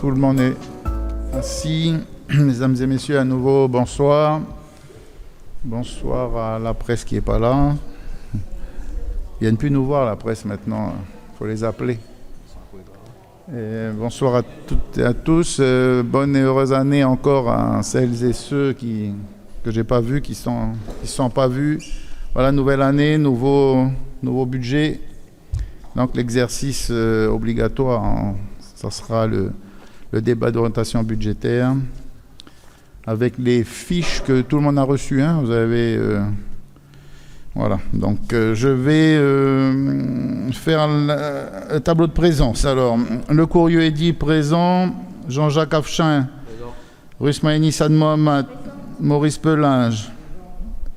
tout le monde est assis. Mesdames et messieurs, à nouveau, bonsoir. Bonsoir à la presse qui n'est pas là. Ils viennent plus nous voir, la presse, maintenant. Il faut les appeler. Et bonsoir à toutes et à tous. Bonne et heureuse année encore à celles et ceux que je n'ai pas vus, qui ne sont pas vus. Voilà, nouvelle année, nouveau budget. Donc l'exercice obligatoire, ça sera le débat d'orientation budgétaire avec les fiches que tout le monde a reçues. Hein. Vous avez... voilà, donc je vais faire le tableau de présence. Alors, le Courrieux Eddy présent, Jean-Jacques Afchin, Rusmaïni Sad Mohamed, Maurice Pelinge,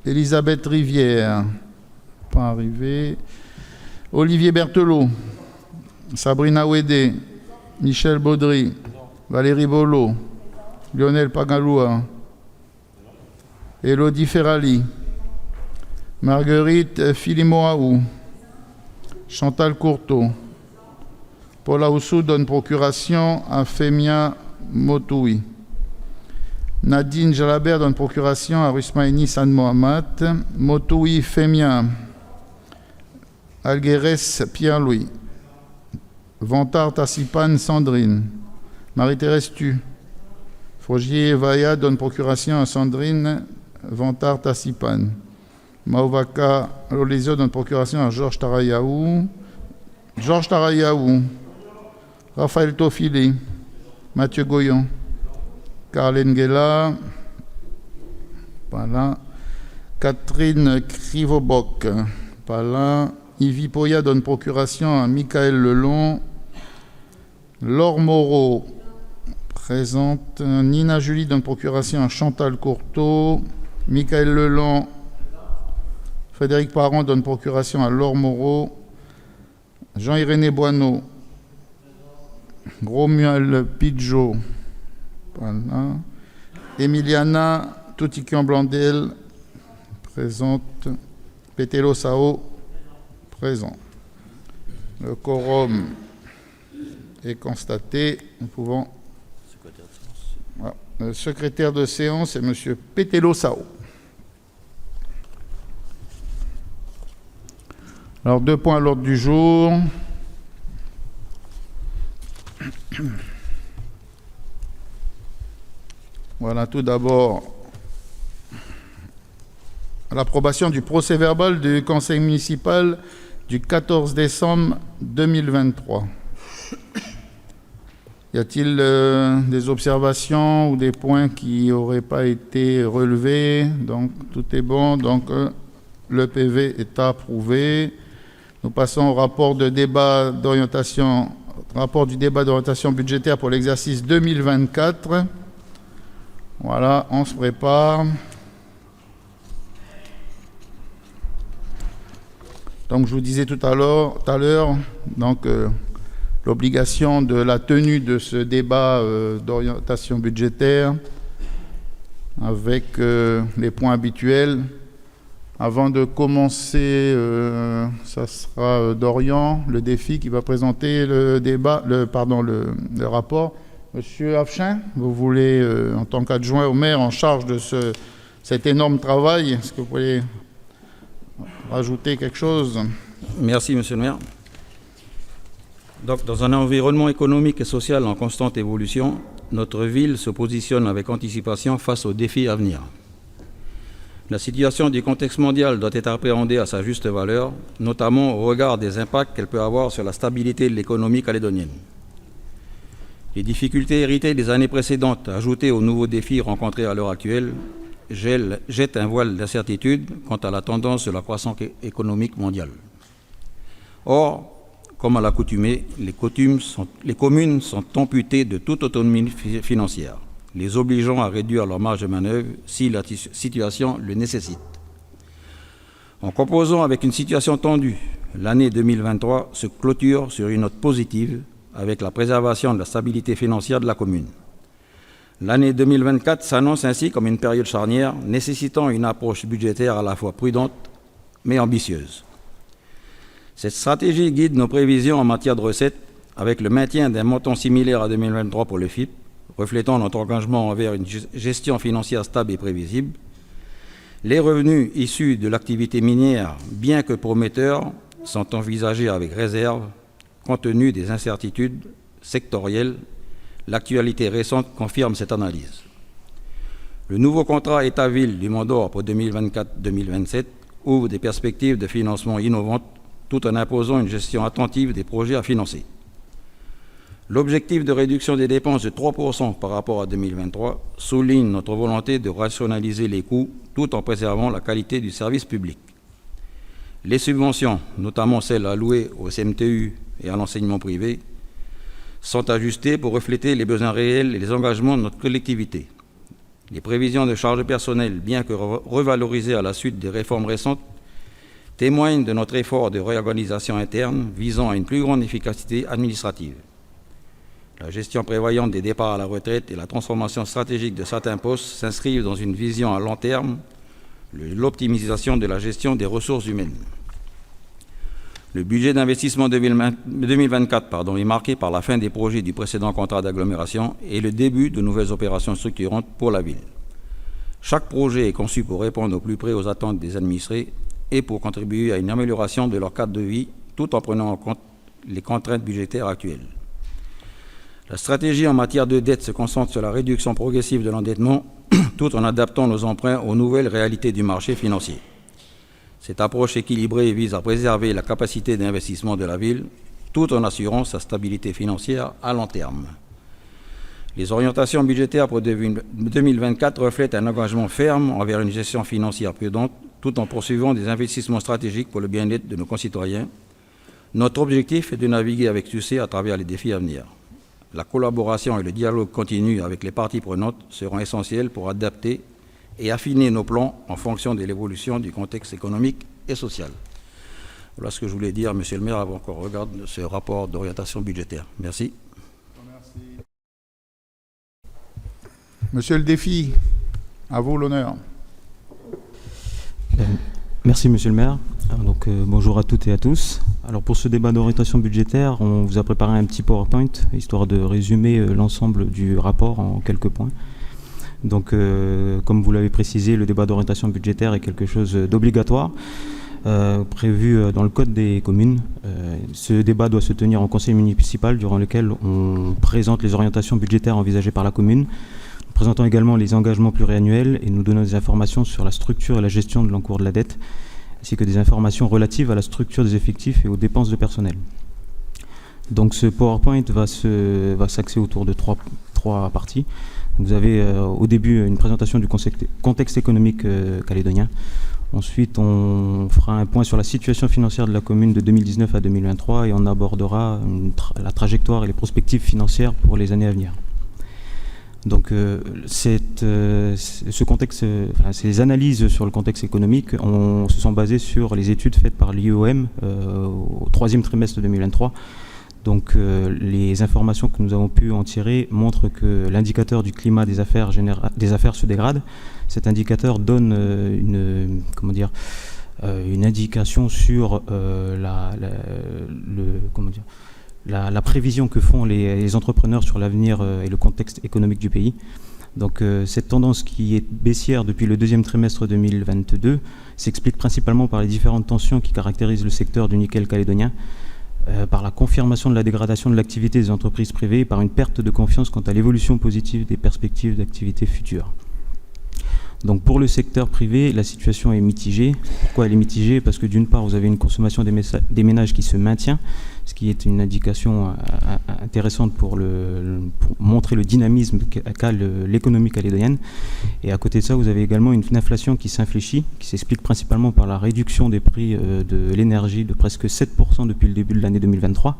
Elisabeth Rivière, pas arrivé, Olivier Berthelot, Sabrina Ouédé, Michel Baudry, Valérie Bolo, Lionel Pagaloua, Elodie Ferrali, Marguerite Filimoaou, Chantal Courteau, Paula Oussou donne procuration à Femia Motoui. Nadine Jalabert donne procuration à Rusmaïni Sad Mohamed. Motoui Femia. Alguerès Pierre-Louis. Vantard Tassipane Sandrine. Marie-Thérèse Tu. Frogier Vaya donne procuration à Sandrine Vantard Tassipane. Maovaka Lolésio donne procuration à Georges Tarayaou. Georges Tarayaou. Raphaël Tofili. Mathieu Goyon. Carlène Guella. Pas là. Catherine Krivobok. Pas là. Yvi Poya donne procuration à Michael Lelon. Laure Moreau. Présente. Nina Julie donne procuration à Chantal Courteau. Michael Lelon. Frédéric Parent donne procuration à Laure Moreau. Jean-Iréné Boineau. Romuald Pidgeot. Voilà. Emiliana Toutiquian-Blandel. Présente. Pételo Sao. Présent. Le quorum est constaté. Nous pouvons... Voilà. Le secrétaire de séance est M. Pételo Sao. Alors, 2 points à l'ordre du jour. Voilà, tout d'abord, l'approbation du procès-verbal du conseil municipal du 14 décembre 2023. Y a-t-il des observations ou des points qui n'auraient pas été relevés? Donc, tout est bon. Donc, le PV est approuvé. Nous passons au rapport du débat d'orientation budgétaire pour l'exercice 2024. Voilà, on se prépare. Donc, je vous disais tout à l'heure, donc l'obligation de la tenue de ce débat d'orientation budgétaire avec les points habituels. Avant de commencer, ça sera Dorian, le défi, qui va présenter le rapport. Monsieur Afchin, vous voulez, en tant qu'adjoint au maire en charge de cet énorme travail, est-ce que vous pouvez rajouter quelque chose? Merci, monsieur le maire. Donc, dans un environnement économique et social en constante évolution, notre ville se positionne avec anticipation face aux défis à venir. La situation du contexte mondial doit être appréhendée à sa juste valeur, notamment au regard des impacts qu'elle peut avoir sur la stabilité de l'économie calédonienne. Les difficultés héritées des années précédentes, ajoutées aux nouveaux défis rencontrés à l'heure actuelle, jettent un voile d'incertitude quant à la tendance de la croissance économique mondiale. Or, comme à l'accoutumée, les communes sont amputées de toute autonomie financière, les obligeant à réduire leur marge de manœuvre si la situation le nécessite. En composant avec une situation tendue, l'année 2023 se clôture sur une note positive avec la préservation de la stabilité financière de la commune. L'année 2024 s'annonce ainsi comme une période charnière nécessitant une approche budgétaire à la fois prudente mais ambitieuse. Cette stratégie guide nos prévisions en matière de recettes avec le maintien d'un montant similaire à 2023 pour le FIP, reflétant notre engagement envers une gestion financière stable et prévisible. Les revenus issus de l'activité minière, bien que prometteurs, sont envisagés avec réserve, compte tenu des incertitudes sectorielles. L'actualité récente confirme cette analyse. Le nouveau contrat État-Ville du Mont-d'Or pour 2024-2027 ouvre des perspectives de financement innovantes tout en imposant une gestion attentive des projets à financer. L'objectif de réduction des dépenses de 3% par rapport à 2023 souligne notre volonté de rationaliser les coûts tout en préservant la qualité du service public. Les subventions, notamment celles allouées au CMTU et à l'enseignement privé, sont ajustées pour refléter les besoins réels et les engagements de notre collectivité. Les prévisions de charges personnelles, bien que revalorisées à la suite des réformes récentes, témoignent de notre effort de réorganisation interne visant à une plus grande efficacité administrative. La gestion prévoyante des départs à la retraite et la transformation stratégique de certains postes s'inscrivent dans une vision à long terme, l'optimisation de la gestion des ressources humaines. Le budget d'investissement 2024 est marqué par la fin des projets du précédent contrat d'agglomération et le début de nouvelles opérations structurantes pour la ville. Chaque projet est conçu pour répondre au plus près aux attentes des administrés et pour contribuer à une amélioration de leur cadre de vie, tout en prenant en compte les contraintes budgétaires actuelles. La stratégie en matière de dette se concentre sur la réduction progressive de l'endettement, tout en adaptant nos emprunts aux nouvelles réalités du marché financier. Cette approche équilibrée vise à préserver la capacité d'investissement de la ville, tout en assurant sa stabilité financière à long terme. Les orientations budgétaires pour 2024 reflètent un engagement ferme envers une gestion financière prudente, tout en poursuivant des investissements stratégiques pour le bien-être de nos concitoyens. Notre objectif est de naviguer avec succès à travers les défis à venir. La collaboration et le dialogue continu avec les parties prenantes seront essentiels pour adapter et affiner nos plans en fonction de l'évolution du contexte économique et social. Voilà ce que je voulais dire, Monsieur le maire, avant qu'on regarde ce rapport d'orientation budgétaire. Merci. Monsieur le défi, à vous l'honneur. Merci Monsieur le maire. Donc, bonjour à toutes et à tous. Alors pour ce débat d'orientation budgétaire, on vous a préparé un petit PowerPoint, histoire de résumer l'ensemble du rapport en quelques points. Donc comme vous l'avez précisé, le débat d'orientation budgétaire est quelque chose d'obligatoire, prévu dans le Code des communes. Ce débat doit se tenir en conseil municipal, durant lequel on présente les orientations budgétaires envisagées par la commune. Nous présentons également les engagements pluriannuels et nous donnons des informations sur la structure et la gestion de l'encours de la dette, ainsi que des informations relatives à la structure des effectifs et aux dépenses de personnel. Donc ce PowerPoint va s'axer autour de trois parties. Vous avez au début une présentation du contexte économique calédonien. Ensuite, on fera un point sur la situation financière de la commune de 2019 à 2023 et on abordera la trajectoire et les perspectives financières pour les années à venir. Donc ces analyses sur le contexte économique se sont basées sur les études faites par l'IOM au troisième trimestre 2023. Donc les informations que nous avons pu en tirer montrent que l'indicateur du climat des affaires se dégrade. Cet indicateur donne une indication sur la prévision que font les entrepreneurs sur l'avenir et le contexte économique du pays. Donc cette tendance qui est baissière depuis le deuxième trimestre 2022 s'explique principalement par les différentes tensions qui caractérisent le secteur du nickel calédonien, par la confirmation de la dégradation de l'activité des entreprises privées et par une perte de confiance quant à l'évolution positive des perspectives d'activité futures. Donc pour le secteur privé, la situation est mitigée. Pourquoi elle est mitigée? Parce que d'une part, vous avez une consommation des ménages qui se maintient, ce qui est une indication intéressante pour montrer le dynamisme qu'a l'économie calédonienne. Et à côté de ça, vous avez également une inflation qui s'infléchit, qui s'explique principalement par la réduction des prix de l'énergie de presque 7% depuis le début de l'année 2023.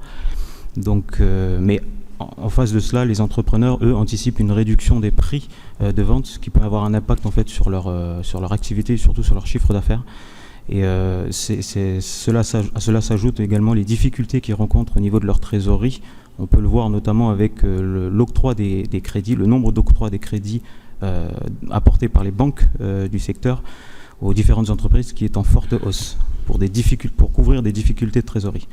Donc, mais en face de cela, les entrepreneurs, eux, anticipent une réduction des prix de vente, ce qui peut avoir un impact en fait sur leur activité et surtout sur leur chiffre d'affaires. Et à cela s'ajoutent également les difficultés qu'ils rencontrent au niveau de leur trésorerie. On peut le voir notamment avec l'octroi des crédits, le nombre d'octrois des crédits apportés par les banques du secteur aux différentes entreprises qui est en forte hausse pour couvrir des difficultés de trésorerie.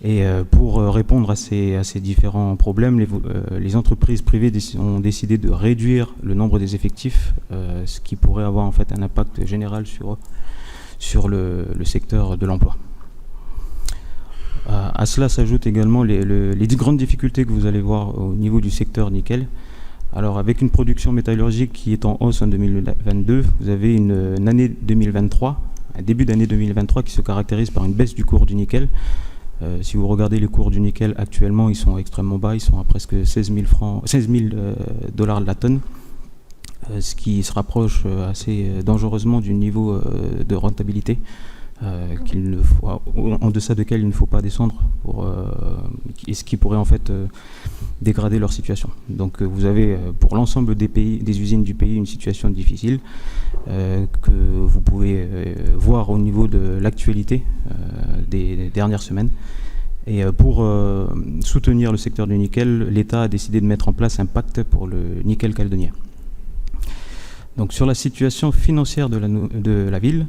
Et pour répondre à ces différents problèmes, les entreprises privées ont décidé de réduire le nombre des effectifs, ce qui pourrait avoir en fait un impact général sur le secteur de l'emploi. À cela s'ajoutent également les grandes difficultés que vous allez voir au niveau du secteur nickel. Alors avec une production métallurgique qui est en hausse en 2022, vous avez une année 2023, un début d'année 2023 qui se caractérise par une baisse du cours du nickel. Si vous regardez les cours du nickel actuellement, ils sont extrêmement bas, ils sont à presque 16 000 dollars de la tonne, ce qui se rapproche assez dangereusement du niveau de rentabilité en deçà duquel il ne faut pas descendre et ce qui pourrait en fait dégrader leur situation. Donc vous avez pour l'ensemble des usines du pays une situation difficile que vous pouvez voir au niveau de l'actualité des dernières semaines. Et pour soutenir le secteur du nickel, l'État a décidé de mettre en place un pacte pour le nickel calédonien. Donc sur la situation financière de la ville,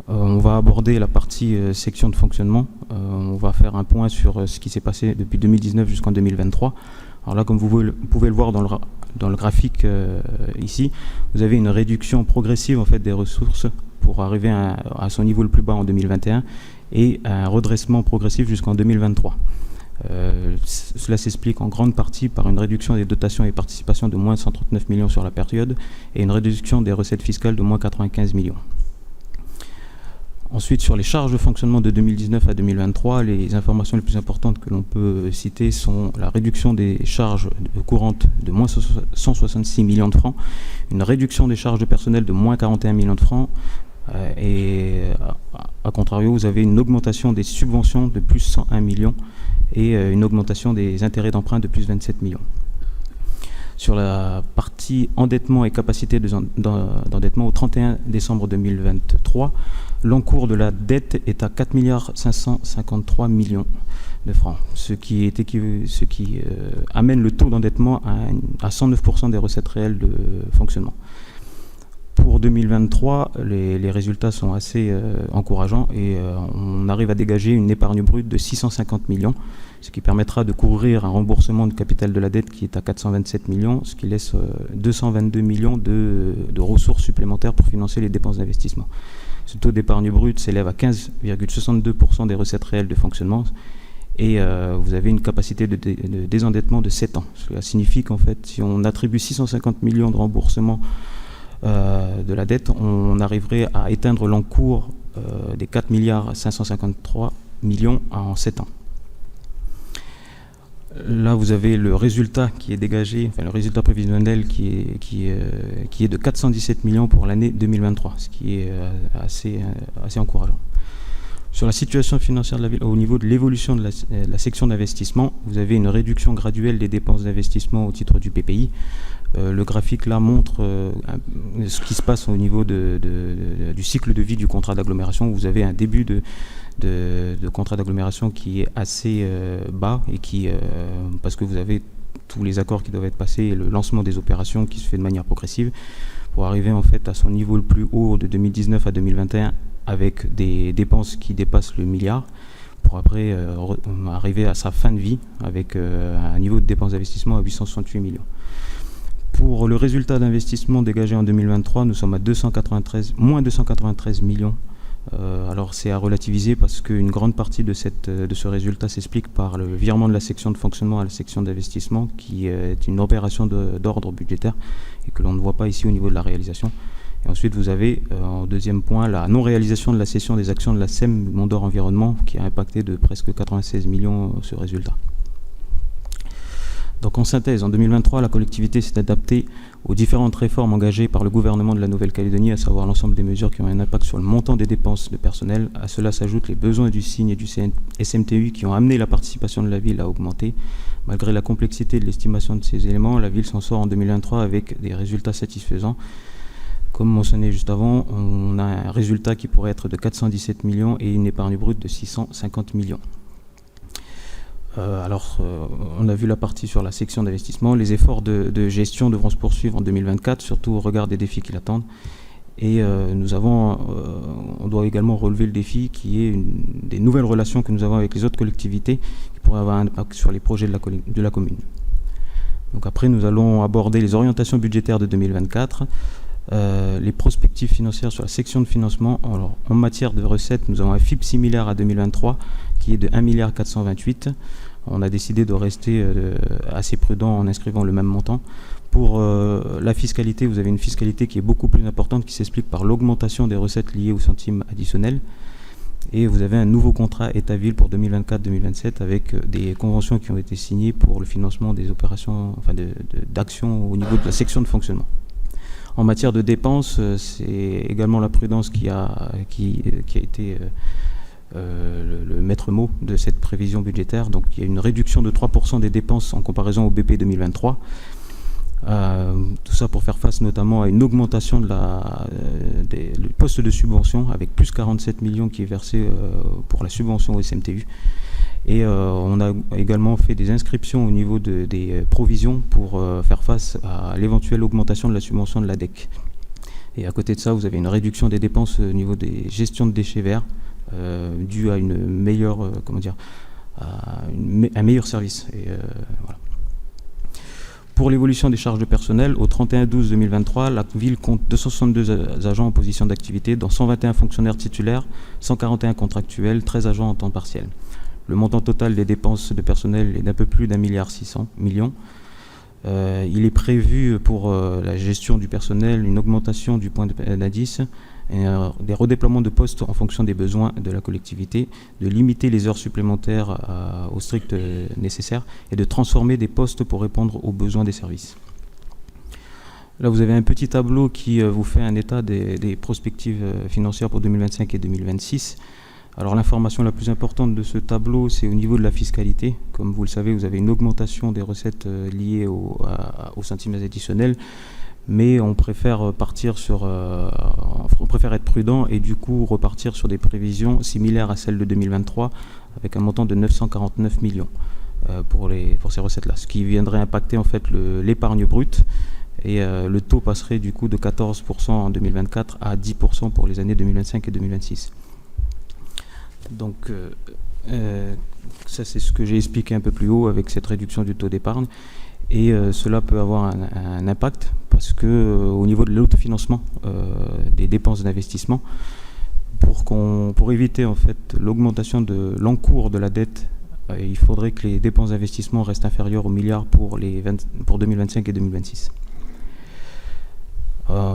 on va aborder la partie section de fonctionnement. On va faire un point sur ce qui s'est passé depuis 2019 jusqu'en 2023. Alors là, comme vous pouvez le voir dans le graphique ici, vous avez une réduction progressive en fait, des ressources pour arriver à son niveau le plus bas en 2021 et un redressement progressif jusqu'en 2023. Cela s'explique en grande partie par une réduction des dotations et participations de moins 139 millions sur la période et une réduction des recettes fiscales de moins 95 millions. Ensuite, sur les charges de fonctionnement de 2019 à 2023, les informations les plus importantes que l'on peut citer sont la réduction des charges courantes de moins 166 millions de francs, une réduction des charges de personnel de moins 41 millions de francs, et à contrario, vous avez une augmentation des subventions de plus 101 millions et une augmentation des intérêts d'emprunt de plus 27 millions. Sur la partie endettement et capacité d'endettement au 31 décembre 2023, l'encours de la dette est à 4 553 millions de francs, ce qui amène le taux d'endettement à 109% des recettes réelles de fonctionnement. Pour 2023, les résultats sont assez encourageants et on arrive à dégager une épargne brute de 650 millions, ce qui permettra de couvrir un remboursement de capital de la dette qui est à 427 millions, ce qui laisse 222 millions de ressources supplémentaires pour financer les dépenses d'investissement. Ce taux d'épargne brute s'élève à 15,62% des recettes réelles de fonctionnement et vous avez une capacité de désendettement de 7 ans. Cela signifie qu'en fait, si on attribue 650 millions de remboursement de la dette, on arriverait à éteindre l'encours des 4 553 millions en 7 ans. Là, vous avez le résultat qui est dégagé, enfin le résultat prévisionnel qui est de 417 millions pour l'année 2023, ce qui est assez encourageant. Sur la situation financière de la ville, au niveau de l'évolution de la section d'investissement, vous avez une réduction graduelle des dépenses d'investissement au titre du PPI. Le graphique là montre ce qui se passe au niveau du cycle de vie du contrat d'agglomération. Vous avez un début de contrat d'agglomération qui est assez bas et parce que vous avez tous les accords qui doivent être passés et le lancement des opérations qui se fait de manière progressive pour arriver en fait à son niveau le plus haut de 2019 à 2021 avec des dépenses qui dépassent le milliard pour après arriver à sa fin de vie avec un niveau de dépenses d'investissement à 868 millions. Pour le résultat d'investissement dégagé en 2023, nous sommes à moins 293 millions. Alors c'est à relativiser parce qu'une grande partie de ce résultat s'explique par le virement de la section de fonctionnement à la section d'investissement qui est une opération d'ordre budgétaire et que l'on ne voit pas ici au niveau de la réalisation. Et ensuite vous avez en deuxième point la non-réalisation de la cession des actions de la SEM Mondor Environnement qui a impacté de presque 96 millions ce résultat. Donc en synthèse, en 2023, la collectivité s'est adaptée aux différentes réformes engagées par le gouvernement de la Nouvelle-Calédonie, à savoir l'ensemble des mesures qui ont un impact sur le montant des dépenses de personnel. À cela s'ajoutent les besoins du SIGN et du SMTU qui ont amené la participation de la ville à augmenter. Malgré la complexité de l'estimation de ces éléments, la ville s'en sort en 2023 avec des résultats satisfaisants. Comme mentionné juste avant, on a un résultat qui pourrait être de 417 millions et une épargne brute de 650 millions. On a vu la partie sur la section d'investissement. Les efforts de gestion devront se poursuivre en 2024, surtout au regard des défis qui l'attendent. Et on doit également relever le défi qui est des nouvelles relations que nous avons avec les autres collectivités qui pourraient avoir un impact sur les projets de la commune. Donc après, nous allons aborder les orientations budgétaires de 2024, les perspectives financières sur la section de financement. Alors, en matière de recettes, nous avons un FIP similaire à 2023 qui est de 1,428 milliard. On a décidé de rester assez prudent en inscrivant le même montant. Pour la fiscalité, vous avez une fiscalité qui est beaucoup plus importante, qui s'explique par l'augmentation des recettes liées aux centimes additionnels. Et vous avez un nouveau contrat État-Ville pour 2024-2027 avec des conventions qui ont été signées pour le financement des opérations, enfin d'actions au niveau de la section de fonctionnement. En matière de dépenses, c'est également la prudence qui a été le maître mot de cette prévision budgétaire. Donc il y a une réduction de 3% des dépenses en comparaison au BP 2023. Tout ça pour faire face notamment à une augmentation des postes de subvention avec plus 47 millions qui est versé pour la subvention au SMTU. Et on a également fait des inscriptions au niveau des provisions pour faire face à l'éventuelle augmentation de la subvention de l'ADEC. Et à côté de ça, vous avez une réduction des dépenses au niveau des gestions de déchets verts due à une meilleure, un meilleur service. Et, voilà. Pour l'évolution des charges de personnel, au 31/12/2023, la ville compte 262 agents en position d'activité, dont 121 fonctionnaires titulaires, 141 contractuels, 13 agents en temps partiel. Le montant total des dépenses de personnel est d'un peu plus d'1,6 milliard. Il est prévu pour la gestion du personnel une augmentation du point d'indice, des redéploiements de postes en fonction des besoins de la collectivité, de limiter les heures supplémentaires au strict nécessaire et de transformer des postes pour répondre aux besoins des services. Là, vous avez un petit tableau qui vous fait un état des perspectives financières pour 2025 et 2026. Alors l'information la plus importante de ce tableau, c'est au niveau de la fiscalité. Comme vous le savez, vous avez une augmentation des recettes liées aux centimes additionnels, mais on préfère on préfère être prudent et du coup repartir sur des prévisions similaires à celles de 2023 avec un montant de 949 millions pour ces recettes-là, ce qui viendrait impacter en fait l'épargne brute et le taux passerait du coup de 14% en 2024 à 10% pour les années 2025 et 2026. Donc ça c'est ce que j'ai expliqué un peu plus haut avec cette réduction du taux d'épargne. Et cela peut avoir un impact parce que au niveau de l'autofinancement des dépenses d'investissement, pour éviter en fait l'augmentation de l'encours de la dette, il faudrait que les dépenses d'investissement restent inférieures au milliard pour 2025 et 2026.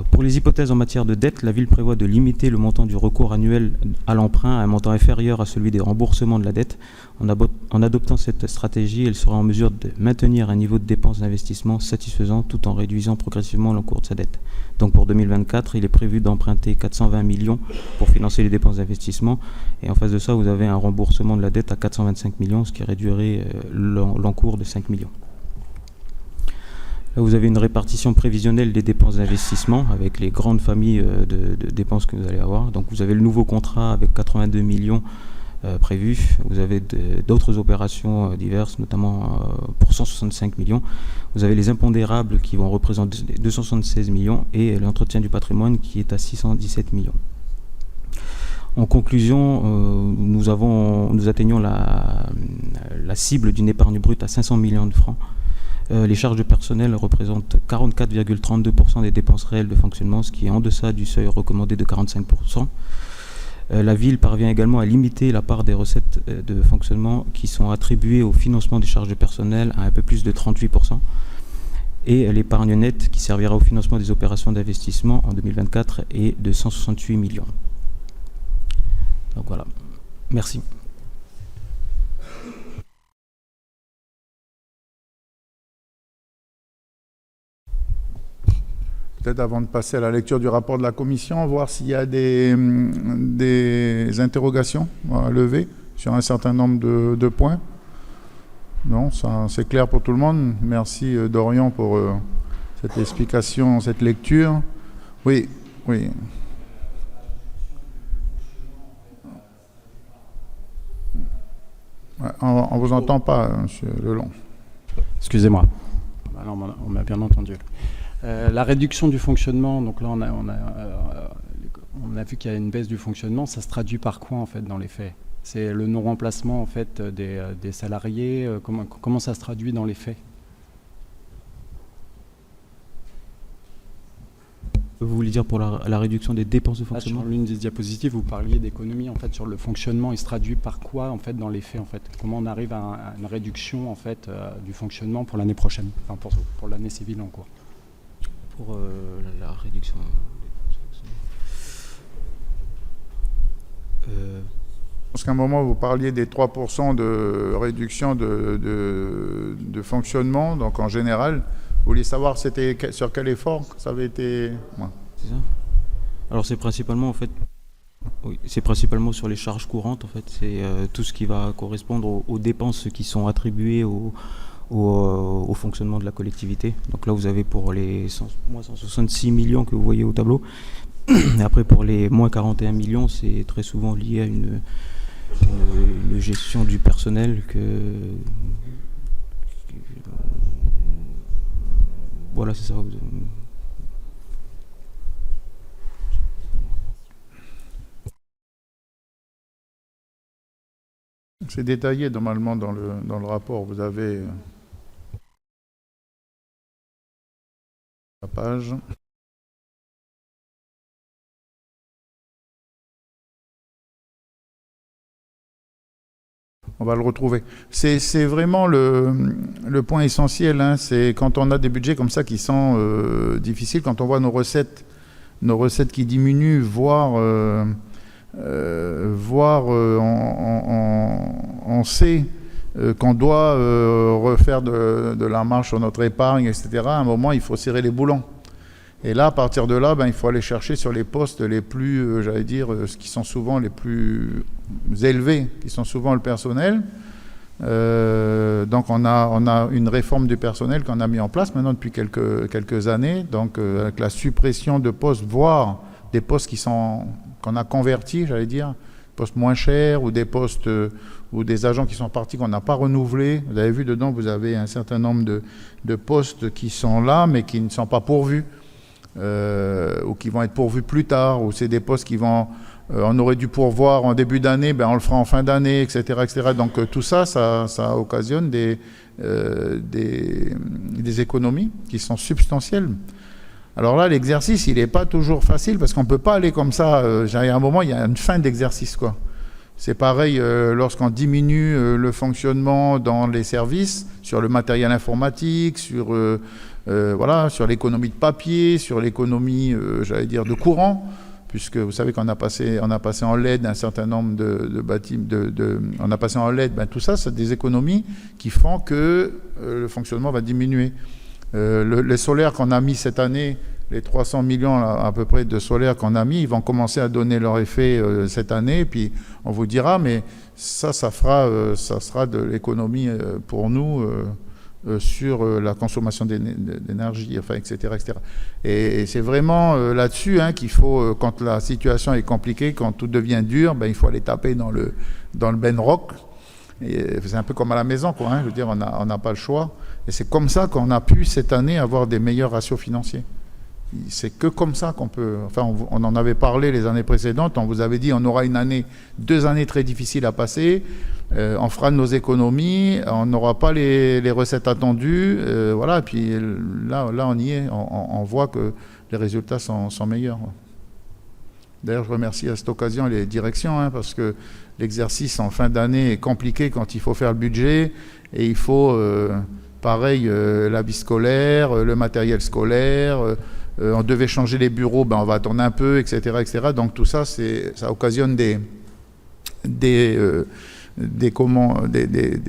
Pour les hypothèses en matière de dette, la ville prévoit de limiter le montant du recours annuel à l'emprunt à un montant inférieur à celui des remboursements de la dette. En adoptant cette stratégie, elle sera en mesure de maintenir un niveau de dépenses d'investissement satisfaisant tout en réduisant progressivement l'encours de sa dette. Donc pour 2024, il est prévu d'emprunter 420 millions pour financer les dépenses d'investissement. Et en face de ça, vous avez un remboursement de la dette à 425 millions, ce qui réduirait l'encours de 5 millions. Là, vous avez une répartition prévisionnelle des dépenses d'investissement avec les grandes familles de dépenses que vous allez avoir. Donc vous avez le nouveau contrat avec 82 millions prévus. Vous avez d'autres opérations diverses, notamment pour 165 millions. Vous avez les impondérables qui vont représenter 276 millions et l'entretien du patrimoine qui est à 617 millions. En conclusion, nous atteignons la cible d'une épargne brute à 500 millions de francs. Les charges de personnel représentent 44,32% des dépenses réelles de fonctionnement, ce qui est en deçà du seuil recommandé de 45%. La ville parvient également à limiter la part des recettes de fonctionnement qui sont attribuées au financement des charges de personnel à un peu plus de 38%. Et l'épargne nette qui servira au financement des opérations d'investissement en 2024 est de 168 millions. Donc voilà, merci. Peut-être avant de passer à la lecture du rapport de la commission, voir s'il y a des interrogations à lever sur un certain nombre de points. Non, ça c'est clair pour tout le monde. Merci Dorian pour cette explication, cette lecture. Oui, oui. On ne vous entend pas, monsieur Lelon. Excusez-moi. Alors, on m'a bien entendu. La réduction du fonctionnement, donc là on a On a vu qu'il y a une baisse du fonctionnement. Ça se traduit par quoi en fait dans les faits? C'est le non-remplacement en fait des salariés. Comment ça se traduit dans les faits? Vous voulez dire pour la réduction des dépenses de fonctionnement? Sur l'une des diapositives, vous parliez d'économie en fait sur le fonctionnement. Il se traduit par quoi en fait dans les faits en fait? Comment on arrive à une réduction en fait du fonctionnement pour l'année prochaine, enfin pour l'année civile en cours? Pour la réduction. Parce qu'à un moment, vous parliez des 3% de réduction de fonctionnement, donc en général. Vous vouliez savoir c'était sur quel effort ça avait été... Ouais. C'est ça. Alors c'est principalement en fait... Oui, c'est principalement sur les charges courantes en fait. C'est tout ce qui va correspondre aux dépenses qui sont attribuées au fonctionnement de la collectivité. Donc là vous avez pour les moins 166 millions que vous voyez au tableau. Et après pour les moins 41 millions, c'est très souvent lié à une gestion du personnel voilà, c'est ça. C'est détaillé normalement dans le rapport. Vous avez la page. On va le retrouver. C'est vraiment le point essentiel. Hein. C'est quand on a des budgets comme ça qui sont difficiles, quand on voit nos recettes qui diminuent, voire on sait qu'on doit refaire de la marge sur notre épargne, etc. À un moment, il faut serrer les boulons. Et là, à partir de là, il faut aller chercher sur les postes les plus, j'allais dire, ce qui sont souvent les plus élevés, qui sont souvent le personnel. Donc on a une réforme du personnel qu'on a mis en place maintenant depuis quelques années, donc avec la suppression de postes, voire des postes qu'on a convertis, j'allais dire, postes moins chers ou des postes ou des agents qui sont partis qu'on n'a pas renouvelés. Vous avez vu dedans, vous avez un certain nombre de postes qui sont là mais qui ne sont pas pourvus. Ou qui vont être pourvus plus tard, ou c'est des postes qui vont, on aurait dû pourvoir en début d'année, on le fera en fin d'année, etc., etc. Donc tout ça occasionne des économies qui sont substantielles. Alors là, l'exercice, il n'est pas toujours facile parce qu'on ne peut pas aller comme ça. À un moment, il y a une fin d'exercice, quoi. C'est pareil lorsqu'on diminue le fonctionnement dans les services, sur le matériel informatique, sur l'économie de papier, sur l'économie, j'allais dire, de courant, puisque vous savez qu'on a passé en LED un certain nombre de bâtiments, on a passé en LED, tout ça, c'est des économies qui font que le fonctionnement va diminuer. Les solaires qu'on a mis cette année, les 300 millions à peu près de solaires qu'on a mis, ils vont commencer à donner leur effet cette année, puis on vous dira, mais ça sera de l'économie pour nous sur la consommation d'énergie, enfin, etc., etc. Et c'est vraiment là-dessus qu'il faut, quand la situation est compliquée, quand tout devient dur, il faut aller taper dans le benrock. C'est un peu comme à la maison, quoi. Je veux dire, on n'a pas le choix. Et c'est comme ça qu'on a pu cette année avoir des meilleurs ratios financiers. C'est que comme ça qu'on peut... Enfin, on en avait parlé les années précédentes. On vous avait dit on aura 2 années très difficiles à passer. On fera de nos économies. On n'aura pas les recettes attendues. Voilà. Et puis là, on y est. On voit que les résultats sont meilleurs. D'ailleurs, je remercie à cette occasion les directions, parce que l'exercice en fin d'année est compliqué quand il faut faire le budget. Et il faut, pareil, l'habit scolaire, le matériel scolaire... on devait changer les bureaux, on va attendre un peu, etc., etc. Donc tout ça, ça occasionne des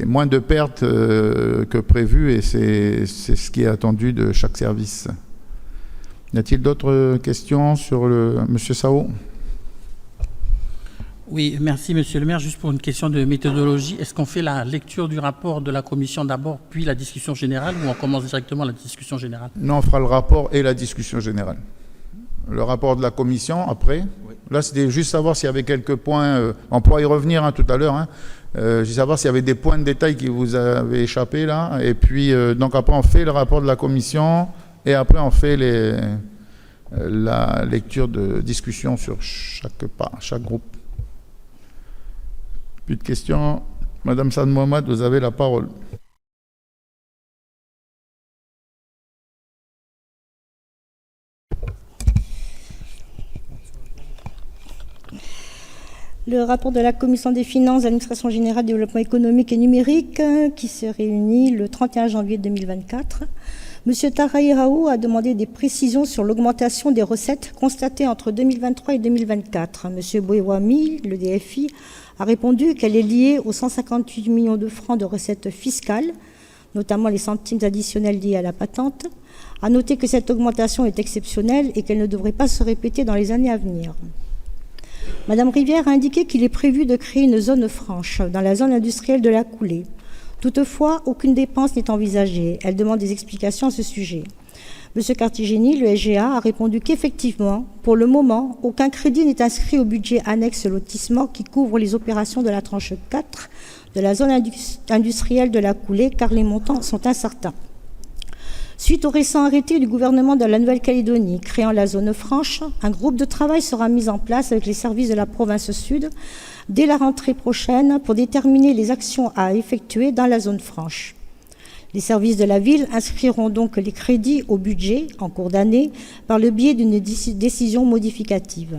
moins de pertes que prévu, et c'est ce qui est attendu de chaque service. Y a-t-il d'autres questions sur Monsieur Sao? Oui, merci Monsieur le maire. Juste pour une question de méthodologie, est-ce qu'on fait la lecture du rapport de la commission d'abord, puis la discussion générale, ou on commence directement la discussion générale? Non, on fera le rapport et la discussion générale. Le rapport de la commission après. Oui. Là, c'était juste savoir s'il y avait quelques points, on pourra y revenir tout à l'heure, juste savoir s'il y avait des points de détail qui vous avaient échappé là, et puis donc après on fait le rapport de la commission, et après on fait la lecture de discussion sur chaque groupe. Plus de questions. Madame Sad Mohamed, vous avez la parole. Le rapport de la Commission des finances de l'Administration générale du développement économique et numérique qui se réunit le 31 janvier 2024. M. Taraïraou a demandé des précisions sur l'augmentation des recettes constatées entre 2023 et 2024. M. Bouéwami, le DFI, a répondu qu'elle est liée aux 158 millions de francs de recettes fiscales, notamment les centimes additionnels liés à la patente. A noté que cette augmentation est exceptionnelle et qu'elle ne devrait pas se répéter dans les années à venir. Madame Rivière a indiqué qu'il est prévu de créer une zone franche dans la zone industrielle de la Coulée. Toutefois, aucune dépense n'est envisagée. Elle demande des explications à ce sujet. M. Cartigeni, le SGA, a répondu qu'effectivement, pour le moment, aucun crédit n'est inscrit au budget annexe lotissement qui couvre les opérations de la tranche 4 de la zone industrielle de la Coulée, car les montants sont incertains. Suite au récent arrêté du gouvernement de la Nouvelle-Calédonie créant la zone franche, un groupe de travail sera mis en place avec les services de la province sud dès la rentrée prochaine pour déterminer les actions à effectuer dans la zone franche. Les services de la ville inscriront donc les crédits au budget en cours d'année par le biais d'une décision modificative.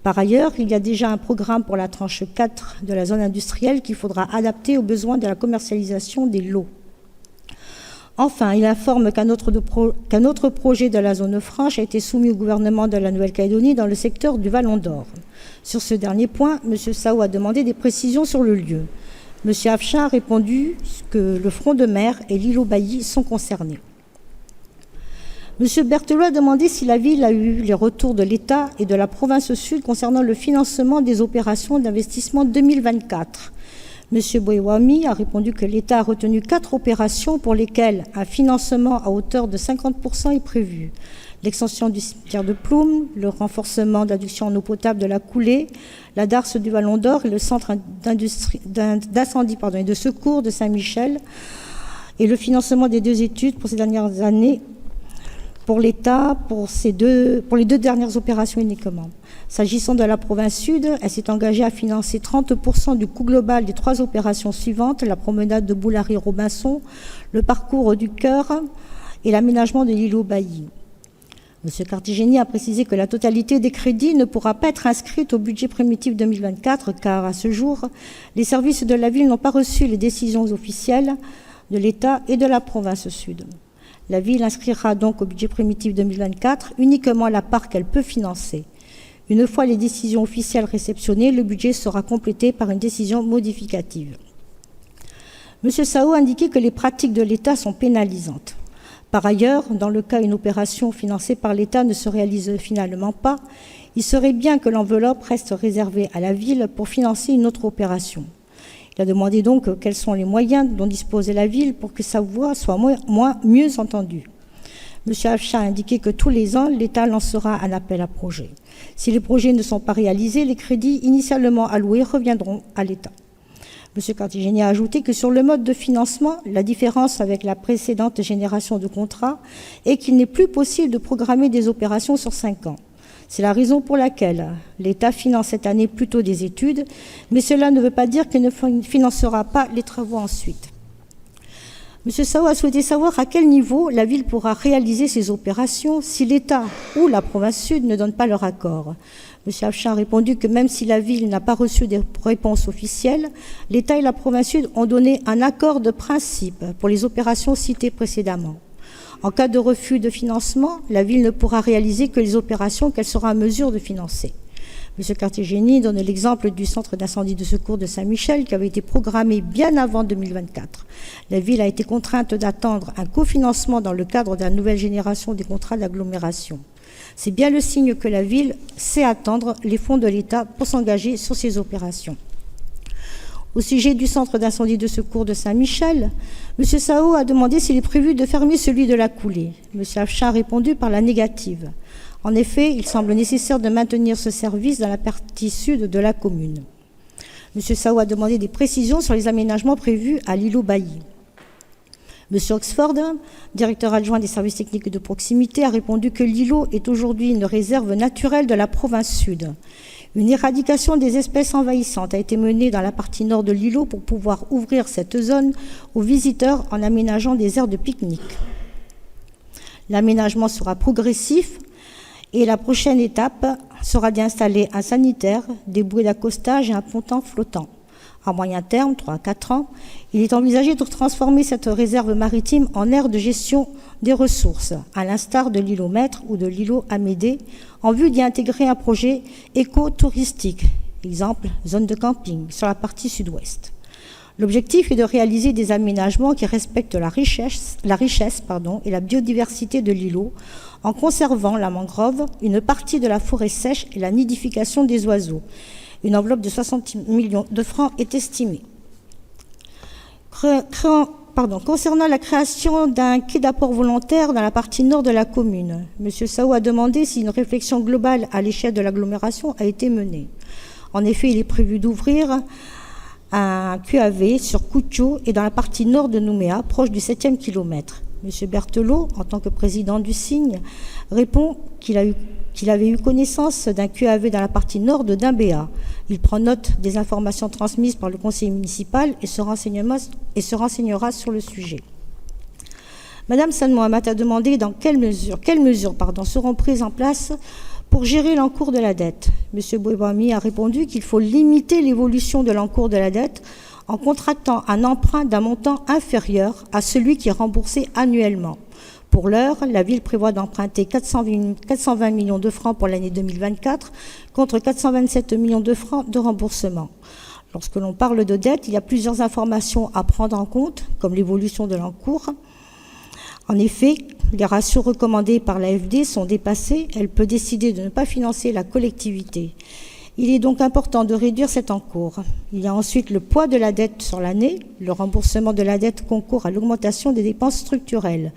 Par ailleurs, il y a déjà un programme pour la tranche 4 de la zone industrielle qu'il faudra adapter aux besoins de la commercialisation des lots. Enfin, il informe qu'un autre projet de la zone franche a été soumis au gouvernement de la Nouvelle-Calédonie dans le secteur du Vallon d'Or. Sur ce dernier point, M. Sao a demandé des précisions sur le lieu. M. Afcha a répondu que le front de mer et l'îlot Bailly sont concernés. M. Berthelot a demandé si la ville a eu les retours de l'État et de la province sud concernant le financement des opérations d'investissement 2024. M. Bouéwami a répondu que l'État a retenu 4 opérations pour lesquelles un financement à hauteur de 50% est prévu. L'extension du cimetière de Ploum, le renforcement d'adduction en eau potable de la Coulée, la darse du Vallon d'Or et le centre d'incendie et de secours de Saint-Michel, et le financement des 2 études pour ces dernières années pour l'État, pour les 2 dernières opérations uniquement. S'agissant de la province sud, elle s'est engagée à financer 30% du coût global des 3 opérations suivantes, la promenade de Boulary-Robinson, le parcours du Cœur et l'aménagement de l'îlot Bailly. M. Cartigeni a précisé que la totalité des crédits ne pourra pas être inscrite au budget primitif 2024 car, à ce jour, les services de la ville n'ont pas reçu les décisions officielles de l'État et de la province sud. La ville inscrira donc au budget primitif 2024 uniquement la part qu'elle peut financer. Une fois les décisions officielles réceptionnées, le budget sera complété par une décision modificative. M. Sao a indiqué que les pratiques de l'État sont pénalisantes. Par ailleurs, dans le cas où une opération financée par l'État ne se réalise finalement pas, il serait bien que l'enveloppe reste réservée à la ville pour financer une autre opération. Il a demandé donc quels sont les moyens dont dispose la ville pour que sa voix soit mieux entendue. M. Afcha a indiqué que tous les ans, l'État lancera un appel à projets. Si les projets ne sont pas réalisés, les crédits initialement alloués reviendront à l'État. M. Cartigeni a ajouté que sur le mode de financement, la différence avec la précédente génération de contrats est qu'il n'est plus possible de programmer des opérations sur 5 ans. C'est la raison pour laquelle l'État finance cette année plutôt des études, mais cela ne veut pas dire qu'il ne financera pas les travaux ensuite. M. Sao a souhaité savoir à quel niveau la ville pourra réaliser ces opérations si l'État ou la province sud ne donnent pas leur accord. M. Afcha a répondu que même si la ville n'a pas reçu des réponses officielles, l'État et la province sud ont donné un accord de principe pour les opérations citées précédemment. En cas de refus de financement, la ville ne pourra réaliser que les opérations qu'elle sera en mesure de financer. M. Cartigeni donne l'exemple du centre d'incendie de secours de Saint-Michel qui avait été programmé bien avant 2024. La ville a été contrainte d'attendre un cofinancement dans le cadre de la nouvelle génération des contrats d'agglomération. C'est bien le signe que la ville sait attendre les fonds de l'État pour s'engager sur ces opérations. Au sujet du centre d'incendie de secours de Saint-Michel, M. Sao a demandé s'il est prévu de fermer celui de la Coulée. M. Afcha a répondu par la négative. En effet, il semble nécessaire de maintenir ce service dans la partie sud de la commune. M. Sao a demandé des précisions sur les aménagements prévus à l'îlot Bailly. Monsieur Oxford, directeur adjoint des services techniques de proximité, a répondu que l'îlot est aujourd'hui une réserve naturelle de la province sud. Une éradication des espèces envahissantes a été menée dans la partie nord de l'îlot pour pouvoir ouvrir cette zone aux visiteurs en aménageant des aires de pique-nique. L'aménagement sera progressif et la prochaine étape sera d'y installer un sanitaire, des bouées d'accostage et un ponton flottant. À moyen terme, 3 à 4 ans, il est envisagé de transformer cette réserve maritime en aire de gestion des ressources, à l'instar de l'îlot Maître ou de l'îlot Amédée, en vue d'y intégrer un projet éco-touristique, exemple zone de camping, sur la partie sud-ouest. L'objectif est de réaliser des aménagements qui respectent la richesse et la biodiversité de l'îlot, en conservant la mangrove, une partie de la forêt sèche et la nidification des oiseaux. Une enveloppe de 60 millions de francs est estimée. Concernant la création d'un quai d'apport volontaire dans la partie nord de la commune, M. Sao a demandé si une réflexion globale à l'échelle de l'agglomération a été menée. En effet, il est prévu d'ouvrir un QAV sur Koutcho et dans la partie nord de Nouméa, proche du 7e kilomètre. M. Berthelot, en tant que président du Cygne, répond qu'il avait eu connaissance d'un QAV dans la partie nord de Dimbéa. Il prend note des informations transmises par le conseil municipal et se renseignera sur le sujet. Madame San Mohamed a demandé quelles mesures seront prises en place pour gérer l'encours de la dette. M. Bouébami a répondu qu'il faut limiter l'évolution de l'encours de la dette en contractant un emprunt d'un montant inférieur à celui qui est remboursé annuellement. Pour l'heure, la ville prévoit d'emprunter 420 millions de francs pour l'année 2024 contre 427 millions de francs de remboursement. Lorsque l'on parle de dette, il y a plusieurs informations à prendre en compte, comme l'évolution de l'encours. En effet, les ratios recommandés par l'AFD sont dépassés. Elle peut décider de ne pas financer la collectivité. Il est donc important de réduire cet encours. Il y a ensuite le poids de la dette sur l'année. Le remboursement de la dette concourt à l'augmentation des dépenses structurelles.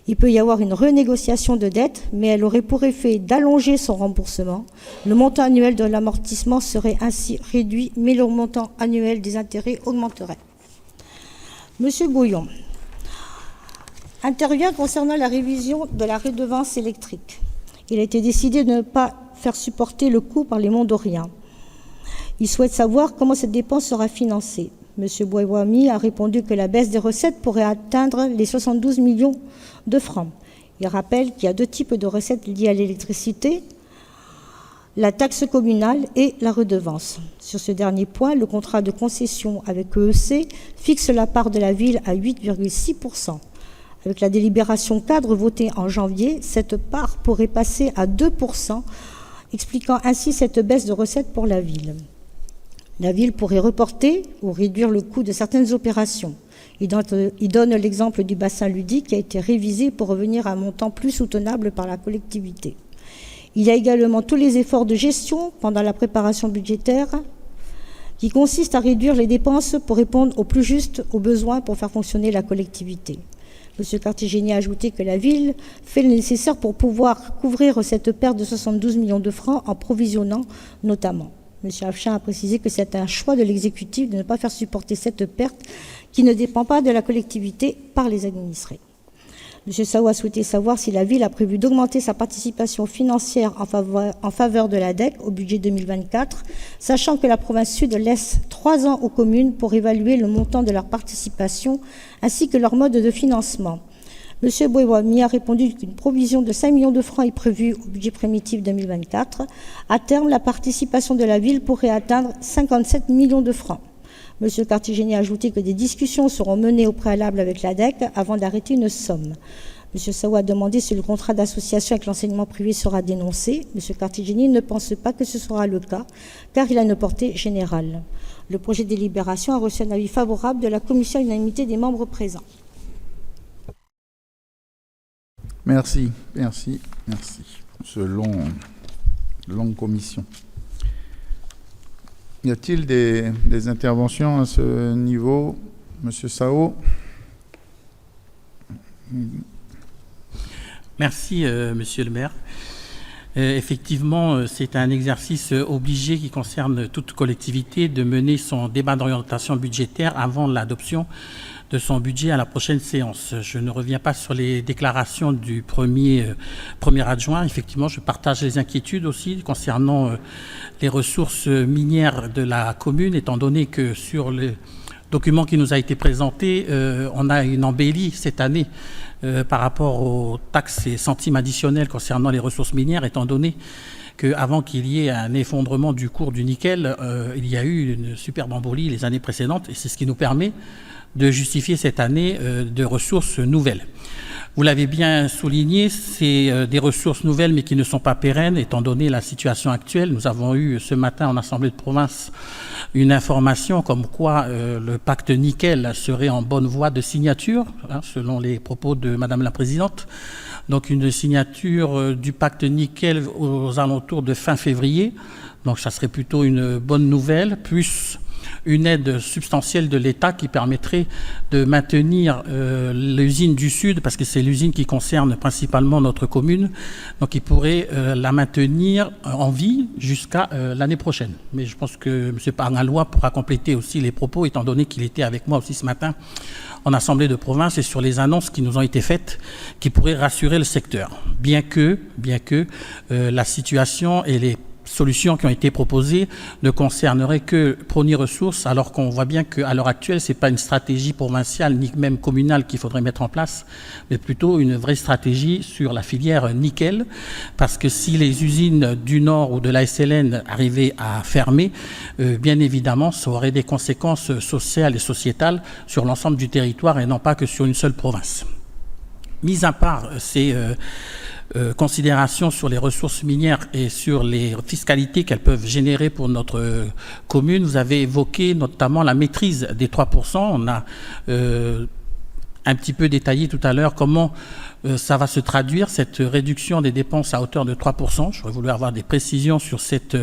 Il peut y avoir une renégociation de dette, mais elle aurait pour effet d'allonger son remboursement. Le montant annuel de l'amortissement serait ainsi réduit, mais le montant annuel des intérêts augmenterait. Monsieur Bouillon intervient concernant la révision de la redevance électrique. Il a été décidé de ne pas faire supporter le coût par les Mondoriens. Il souhaite savoir comment cette dépense sera financée. M. Bouébami a répondu que la baisse des recettes pourrait atteindre les 72 millions de francs. Il rappelle qu'il y a deux types de recettes liées à l'électricité, la taxe communale et la redevance. Sur ce dernier point, le contrat de concession avec EEC fixe la part de la ville à 8,6%. Avec la délibération cadre votée en janvier, cette part pourrait passer à 2%, expliquant ainsi cette baisse de recettes pour la ville. La ville pourrait reporter ou réduire le coût de certaines opérations. Il donne l'exemple du bassin ludique qui a été révisé pour revenir à un montant plus soutenable par la collectivité. Il y a également tous les efforts de gestion pendant la préparation budgétaire qui consistent à réduire les dépenses pour répondre au plus juste aux besoins pour faire fonctionner la collectivité. M. Cartigény a ajouté que la ville fait le nécessaire pour pouvoir couvrir cette perte de 72 millions de francs en provisionnant notamment. M. Afchin a précisé que c'est un choix de l'exécutif de ne pas faire supporter cette perte qui ne dépend pas de la collectivité par les administrés. M. Sao a souhaité savoir si la ville a prévu d'augmenter sa participation financière en faveur de la DEC au budget 2024, sachant que la province sud laisse 3 ans aux communes pour évaluer le montant de leur participation ainsi que leur mode de financement. M. Bouébami a répondu qu'une provision de 5 millions de francs est prévue au budget primitif 2024. À terme, la participation de la ville pourrait atteindre 57 millions de francs. M. Cartigény a ajouté que des discussions seront menées au préalable avec la DEC avant d'arrêter une somme. M. Sao a demandé si le contrat d'association avec l'enseignement privé sera dénoncé. M. Cartigény ne pense pas que ce sera le cas, car il a une portée générale. Le projet de délibération a reçu un avis favorable de la commission à l'unanimité des membres présents. Merci pour ce longue commission. Y a-t-il des interventions à ce niveau? Monsieur Sao. Merci, monsieur le maire. Effectivement, c'est un exercice obligé qui concerne toute collectivité de mener son débat d'orientation budgétaire avant l'adoption de son budget à la prochaine séance. Je ne reviens pas sur les déclarations du premier adjoint. Effectivement, je partage les inquiétudes aussi concernant les ressources minières de la commune, étant donné que sur le document qui nous a été présenté, on a une embellie cette année par rapport aux taxes et centimes additionnels concernant les ressources minières, étant donné qu'avant qu'il y ait un effondrement du cours du nickel, il y a eu une superbe embolie les années précédentes, et c'est ce qui nous permet de justifier cette année de ressources nouvelles. Vous l'avez bien souligné, c'est des ressources nouvelles mais qui ne sont pas pérennes étant donné la situation actuelle. Nous avons eu ce matin en Assemblée de province une information comme quoi le pacte nickel serait en bonne voie de signature, selon les propos de Madame la Présidente. Donc une signature du pacte nickel aux alentours de fin février. Donc ça serait plutôt une bonne nouvelle, plus une aide substantielle de l'État qui permettrait de maintenir l'usine du Sud, parce que c'est l'usine qui concerne principalement notre commune, donc il pourrait la maintenir en vie jusqu'à l'année prochaine. Mais je pense que M. Parnalois pourra compléter aussi les propos, étant donné qu'il était avec moi aussi ce matin en Assemblée de province et sur les annonces qui nous ont été faites, qui pourraient rassurer le secteur. Bien que la situation et les solutions qui ont été proposées ne concerneraient que Prony Ressources, alors qu'on voit bien qu'à l'heure actuelle, ce n'est pas une stratégie provinciale ni même communale qu'il faudrait mettre en place, mais plutôt une vraie stratégie sur la filière nickel, parce que si les usines du Nord ou de la SLN arrivaient à fermer, bien évidemment, ça aurait des conséquences sociales et sociétales sur l'ensemble du territoire et non pas que sur une seule province. Mis à part ces considérations sur les ressources minières et sur les fiscalités qu'elles peuvent générer pour notre commune, vous avez évoqué notamment la maîtrise des 3%. On a un petit peu détaillé tout à l'heure comment ça va se traduire, cette réduction des dépenses à hauteur de 3%. J'aurais voulu avoir des précisions sur cette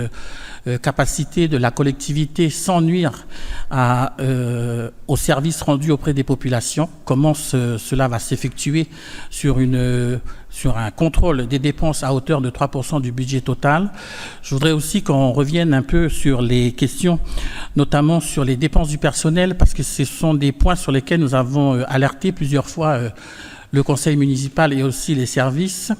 capacité de la collectivité sans nuire aux services rendus auprès des populations. Comment cela va s'effectuer sur un contrôle des dépenses à hauteur de 3% du budget total. Je voudrais aussi qu'on revienne un peu sur les questions, notamment sur les dépenses du personnel, parce que ce sont des points sur lesquels nous avons alerté plusieurs fois le conseil municipal et aussi les services,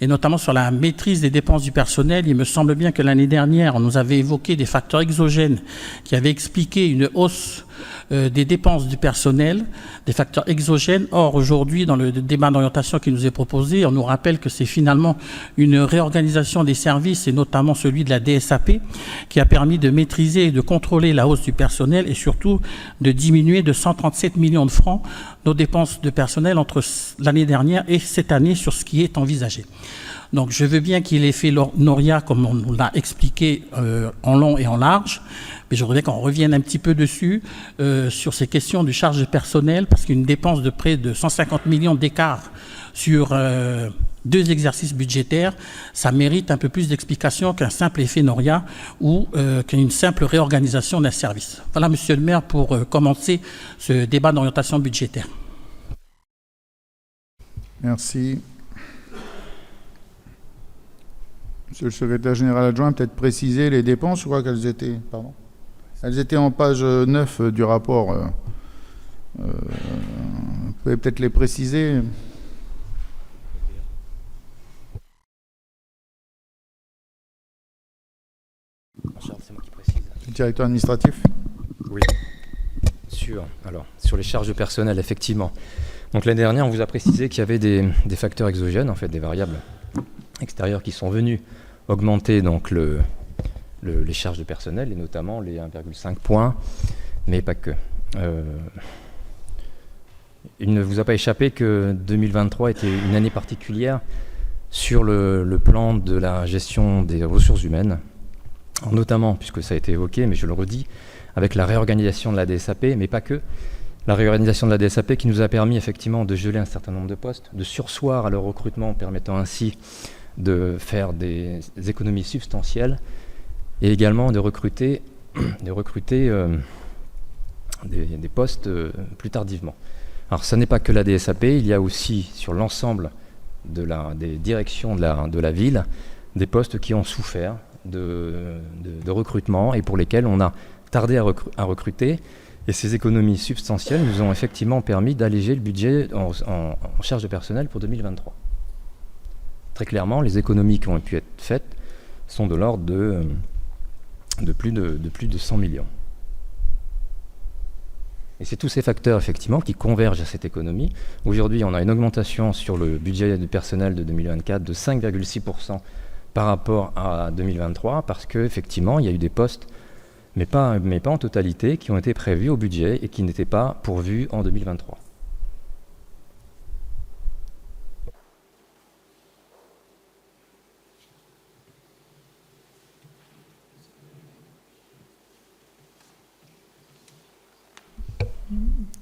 et notamment sur la maîtrise des dépenses du personnel. Il me semble bien que l'année dernière, on nous avait évoqué des facteurs exogènes qui avaient expliqué une hausse des dépenses du personnel, des facteurs exogènes. Or, aujourd'hui, dans le débat d'orientation qui nous est proposé, on nous rappelle que c'est finalement une réorganisation des services, et notamment celui de la DSAP, qui a permis de maîtriser et de contrôler la hausse du personnel et surtout de diminuer de 137 millions de francs nos dépenses de personnel entre l'année dernière et cette année sur ce qui est envisagé. Donc je veux bien qu'il ait fait Noria, comme on l'a expliqué en long et en large, mais je voudrais qu'on revienne un petit peu dessus sur ces questions du charge de personnel, parce qu'une dépense de près de 150 millions d'écart sur 2 exercices budgétaires, ça mérite un peu plus d'explications qu'un simple effet Noria ou qu'une simple réorganisation d'un service. Voilà, Monsieur le maire, pour commencer ce débat d'orientation budgétaire. Merci. Monsieur le secrétaire général adjoint, peut-être préciser les dépenses, je crois qu'elles étaient... Pardon. Elles étaient en page 9 du rapport. Vous pouvez peut-être les préciser. C'est moi qui précise. Directeur administratif. Oui. Sur les charges de personnel, effectivement. Donc l'année dernière, on vous a précisé qu'il y avait des facteurs exogènes, en fait, des variables extérieures qui sont venues augmenter donc les charges de personnel, et notamment les 1,5 points, mais pas que. Il ne vous a pas échappé que 2023 était une année particulière sur le plan de la gestion des ressources humaines, notamment, puisque ça a été évoqué, mais je le redis, avec la réorganisation de la DSAP, mais pas que. La réorganisation de la DSAP qui nous a permis effectivement de geler un certain nombre de postes, de surseoir à leur recrutement, permettant ainsi de faire des économies substantielles, et également de recruter des postes plus tardivement. Alors ça n'est pas que la DSAP, il y a aussi sur l'ensemble des directions de la ville des postes qui ont souffert de recrutement et pour lesquels on a tardé à recruter, Et ces économies substantielles nous ont effectivement permis d'alléger le budget en charge de personnel pour 2023. Très clairement, les économies qui ont pu être faites sont de l'ordre de plus de 100 millions. Et c'est tous ces facteurs, effectivement, qui convergent à cette économie. Aujourd'hui, on a une augmentation sur le budget du personnel de 2024 de 5,6% par rapport à 2023, parce qu'effectivement, il y a eu des postes, mais pas en totalité, qui ont été prévus au budget et qui n'étaient pas pourvus en 2023.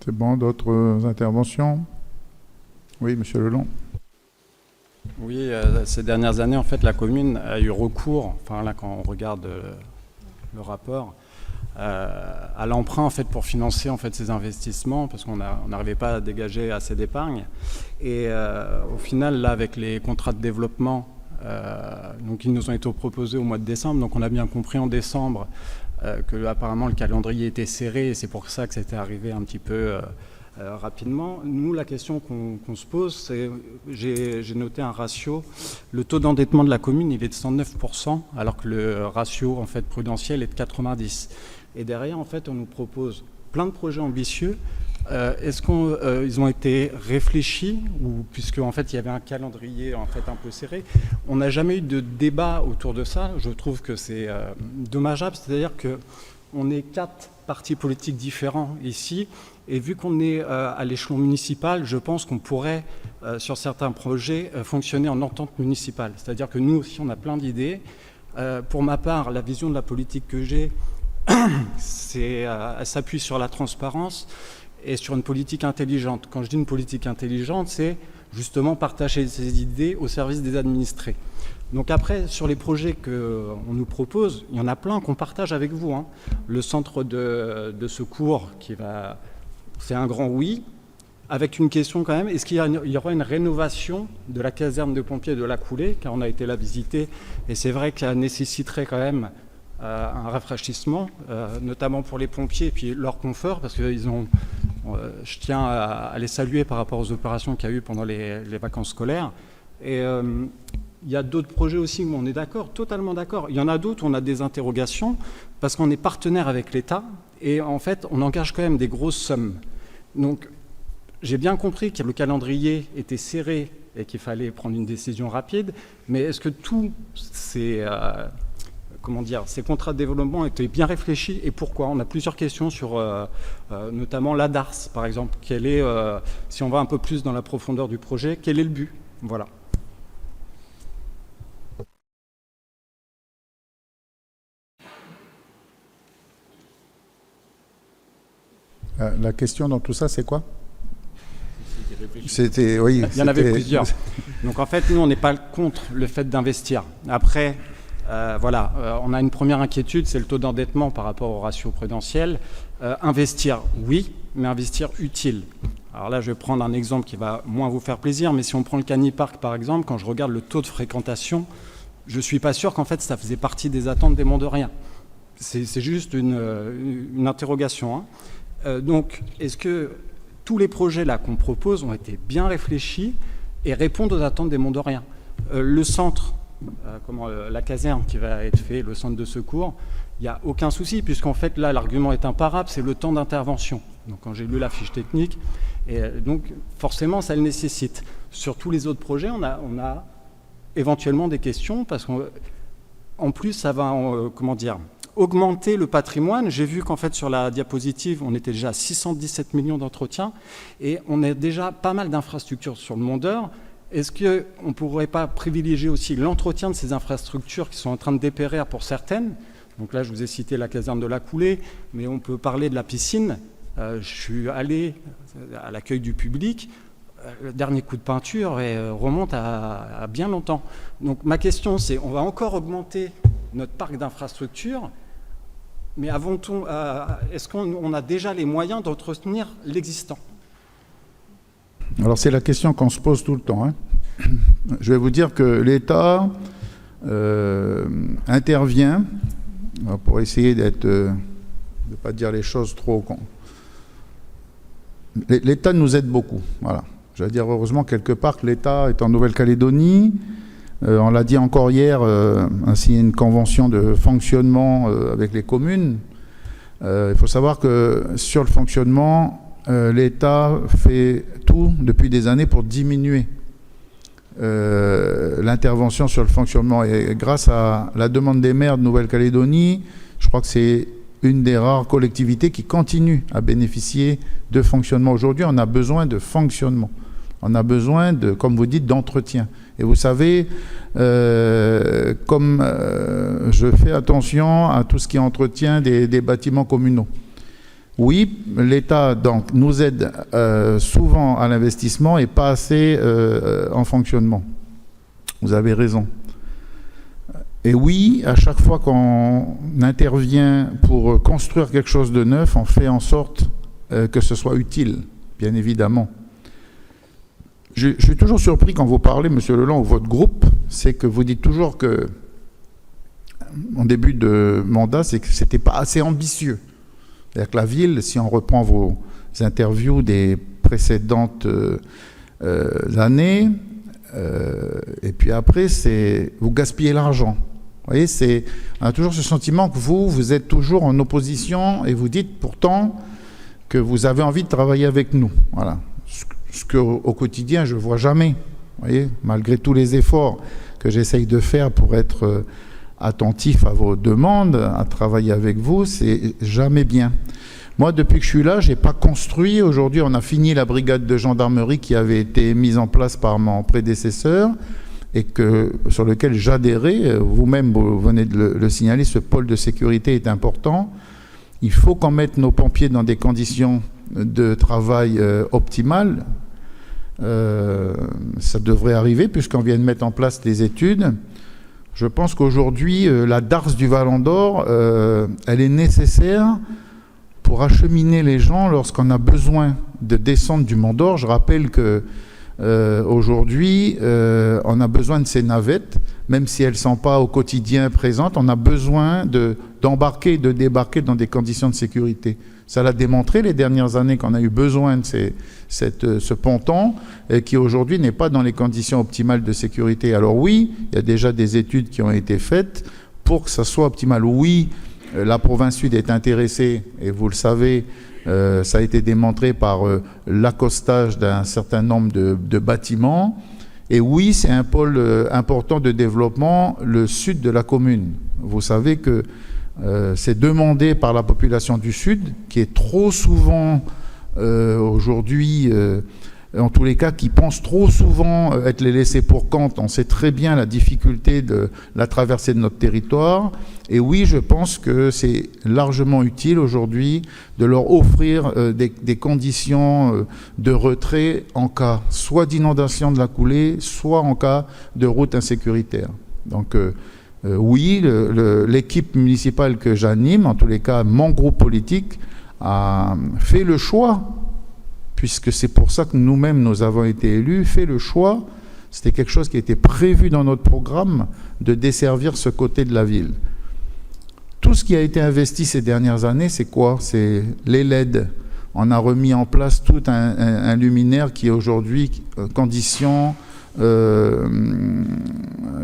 C'est bon, d'autres interventions? Oui, monsieur Lelon. Oui, ces dernières années, en fait, la commune a eu recours, enfin là, quand on regarde le rapport, à l'emprunt, en fait, pour financer, en fait, ces investissements, parce qu'on n'arrivait pas à dégager assez d'épargne. Et au final, là, avec les contrats de développement, donc ils nous ont été proposés au mois de décembre, donc on a bien compris en décembre que apparemment le calendrier était serré, et c'est pour ça que c'était arrivé un petit peu rapidement. Nous, la question qu'on se pose, c'est, j'ai noté un ratio, le taux d'endettement de la commune, il est de 109%, alors que le ratio en fait prudentiel est de 90%. Et derrière, en fait, on nous propose plein de projets ambitieux. Est-ce qu'ils ont été réfléchis, ou puisque en fait il y avait un calendrier en fait un peu serré, on n'a jamais eu de débat autour de ça. Je trouve que c'est dommageable, c'est-à-dire que on est 4 partis politiques différents ici, et vu qu'on est à l'échelon municipal, je pense qu'on pourrait sur certains projets fonctionner en entente municipale. C'est-à-dire que nous aussi on a plein d'idées. Pour ma part, la vision de la politique que j'ai, elle s'appuie sur la transparence et sur une politique intelligente. Quand je dis une politique intelligente, c'est justement partager ces idées au service des administrés. Donc après, sur les projets qu'on nous propose, il y en a plein qu'on partage avec vous, hein. Le centre de secours, c'est un grand oui, avec une question quand même, est-ce qu'il y aura une rénovation de la caserne de pompiers de la Coulée, car on a été la visiter, et c'est vrai qu'elle nécessiterait quand même un rafraîchissement, notamment pour les pompiers et puis leur confort, parce que je tiens à les saluer par rapport aux opérations qu'il y a eu pendant les vacances scolaires. Et il y a d'autres projets aussi où on est d'accord, totalement d'accord. Il y en a d'autres où on a des interrogations, parce qu'on est partenaire avec l'État, et en fait, on engage quand même des grosses sommes. Donc, j'ai bien compris que le calendrier était serré et qu'il fallait prendre une décision rapide, mais est-ce que tous ces contrats de développement étaient bien réfléchis, et pourquoi? On a plusieurs questions sur notamment l'ADARS, par exemple. Si on va un peu plus dans la profondeur du projet, quel est le but? Voilà. La question dans tout ça, c'est quoi? Oui, il y en avait plusieurs. Donc en fait, nous, on n'est pas contre le fait d'investir. Après, on a une première inquiétude, c'est le taux d'endettement par rapport au ratio prudentiel. Investir, oui, mais investir utile. Alors là, je vais prendre un exemple qui va moins vous faire plaisir, mais si on prend le Canipark, par exemple, quand je regarde le taux de fréquentation, je ne suis pas sûr qu'en fait, ça faisait partie des attentes des Mondoriens. C'est juste une interrogation, hein. Donc, est-ce que tous les projets là qu'on propose ont été bien réfléchis et répondent aux attentes des Mondoriens? Le centre, la caserne qui va être fait, le centre de secours, il n'y a aucun souci, puisqu'en fait là l'argument est imparable, c'est le temps d'intervention. Donc quand j'ai lu la fiche technique, et donc forcément ça le nécessite. Sur tous les autres projets, on a éventuellement des questions, parce qu'en plus ça va augmenter le patrimoine. J'ai vu qu'en fait sur la diapositive, on était déjà à 617 millions d'entretien, et on a déjà pas mal d'infrastructures sur le Mondeur. Est-ce qu'on ne pourrait pas privilégier aussi l'entretien de ces infrastructures qui sont en train de dépérir pour certaines? Donc là, je vous ai cité la caserne de la Coulée, mais on peut parler de la piscine. Je suis allé à l'accueil du public. Le dernier coup de peinture remonte à bien longtemps. Donc ma question, c'est, on va encore augmenter notre parc d'infrastructures, mais est-ce qu'on a déjà les moyens d'entretenir l'existant? Alors c'est la question qu'on se pose tout le temps, hein. Je vais vous dire que l'État intervient pour essayer de ne pas dire les choses trop l'État nous aide beaucoup. Voilà. Je veux dire, heureusement, quelque part, que l'État est en Nouvelle-Calédonie. On l'a dit encore hier, a signé une convention de fonctionnement avec les communes. Il faut savoir que sur le fonctionnement, l'État fait tout depuis des années pour diminuer l'intervention sur le fonctionnement. Et grâce à la demande des maires de Nouvelle-Calédonie, je crois que c'est une des rares collectivités qui continue à bénéficier de fonctionnement. Aujourd'hui, on a besoin de fonctionnement. On a besoin, comme vous dites, d'entretien. Et vous savez, comme je fais attention à tout ce qui est entretien des bâtiments communaux. Oui, l'État donc nous aide souvent à l'investissement et pas assez en fonctionnement. Vous avez raison. Et oui, à chaque fois qu'on intervient pour construire quelque chose de neuf, on fait en sorte que ce soit utile, bien évidemment. Je suis toujours surpris quand vous parlez, M. Leland, ou votre groupe, c'est que vous dites toujours que, en début de mandat, c'est que ce n'était pas assez ambitieux. C'est-à-dire que la ville, si on reprend vos interviews des précédentes années, et puis après, vous gaspillez l'argent. Vous voyez, on a toujours ce sentiment que vous êtes toujours en opposition et vous dites pourtant que vous avez envie de travailler avec nous. Voilà. Ce qu'au quotidien, je ne vois jamais. Vous voyez, malgré tous les efforts que j'essaye de faire pour être attentif à vos demandes, à travailler avec vous, c'est jamais bien. Moi, depuis que je suis là, je n'ai pas construit. Aujourd'hui, on a fini la brigade de gendarmerie qui avait été mise en place par mon prédécesseur et sur lequel j'adhérais. Vous-même, vous venez de le signaler, ce pôle de sécurité est important. Il faut qu'on mette nos pompiers dans des conditions de travail optimales. Ça devrait arriver puisqu'on vient de mettre en place des études. Je pense qu'aujourd'hui, la DARS du Vallon d'Or, elle est nécessaire pour acheminer les gens lorsqu'on a besoin de descendre du Mont d'Or. Je rappelle que aujourd'hui, on a besoin de ces navettes, même si elles ne sont pas au quotidien présentes, on a besoin d'embarquer et de débarquer dans des conditions de sécurité. Ça l'a démontré les dernières années qu'on a eu besoin de ce ponton qui aujourd'hui n'est pas dans les conditions optimales de sécurité. Alors oui, il y a déjà des études qui ont été faites pour que ça soit optimal. Oui, la province sud est intéressée, et vous le savez, ça a été démontré par l'accostage d'un certain nombre de bâtiments. Et oui, c'est un pôle important de développement, le sud de la commune. Vous savez que c'est demandé par la population du Sud, qui est trop souvent, aujourd'hui, en tous les cas, qui pense trop souvent être les laissés pour compte. On sait très bien la difficulté de la traversée de notre territoire. Et oui, je pense que c'est largement utile aujourd'hui de leur offrir des conditions de retrait en cas soit d'inondation de la coulée, soit en cas de route insécuritaire. Donc, oui, l'équipe municipale que j'anime, en tous les cas mon groupe politique, a fait le choix, puisque c'est pour ça que nous-mêmes nous avons été élus, fait le choix, c'était quelque chose qui était prévu dans notre programme, de desservir ce côté de la ville. Tout ce qui a été investi ces dernières années, c'est quoi? C'est les LED. On a remis en place tout un luminaire qui est aujourd'hui condition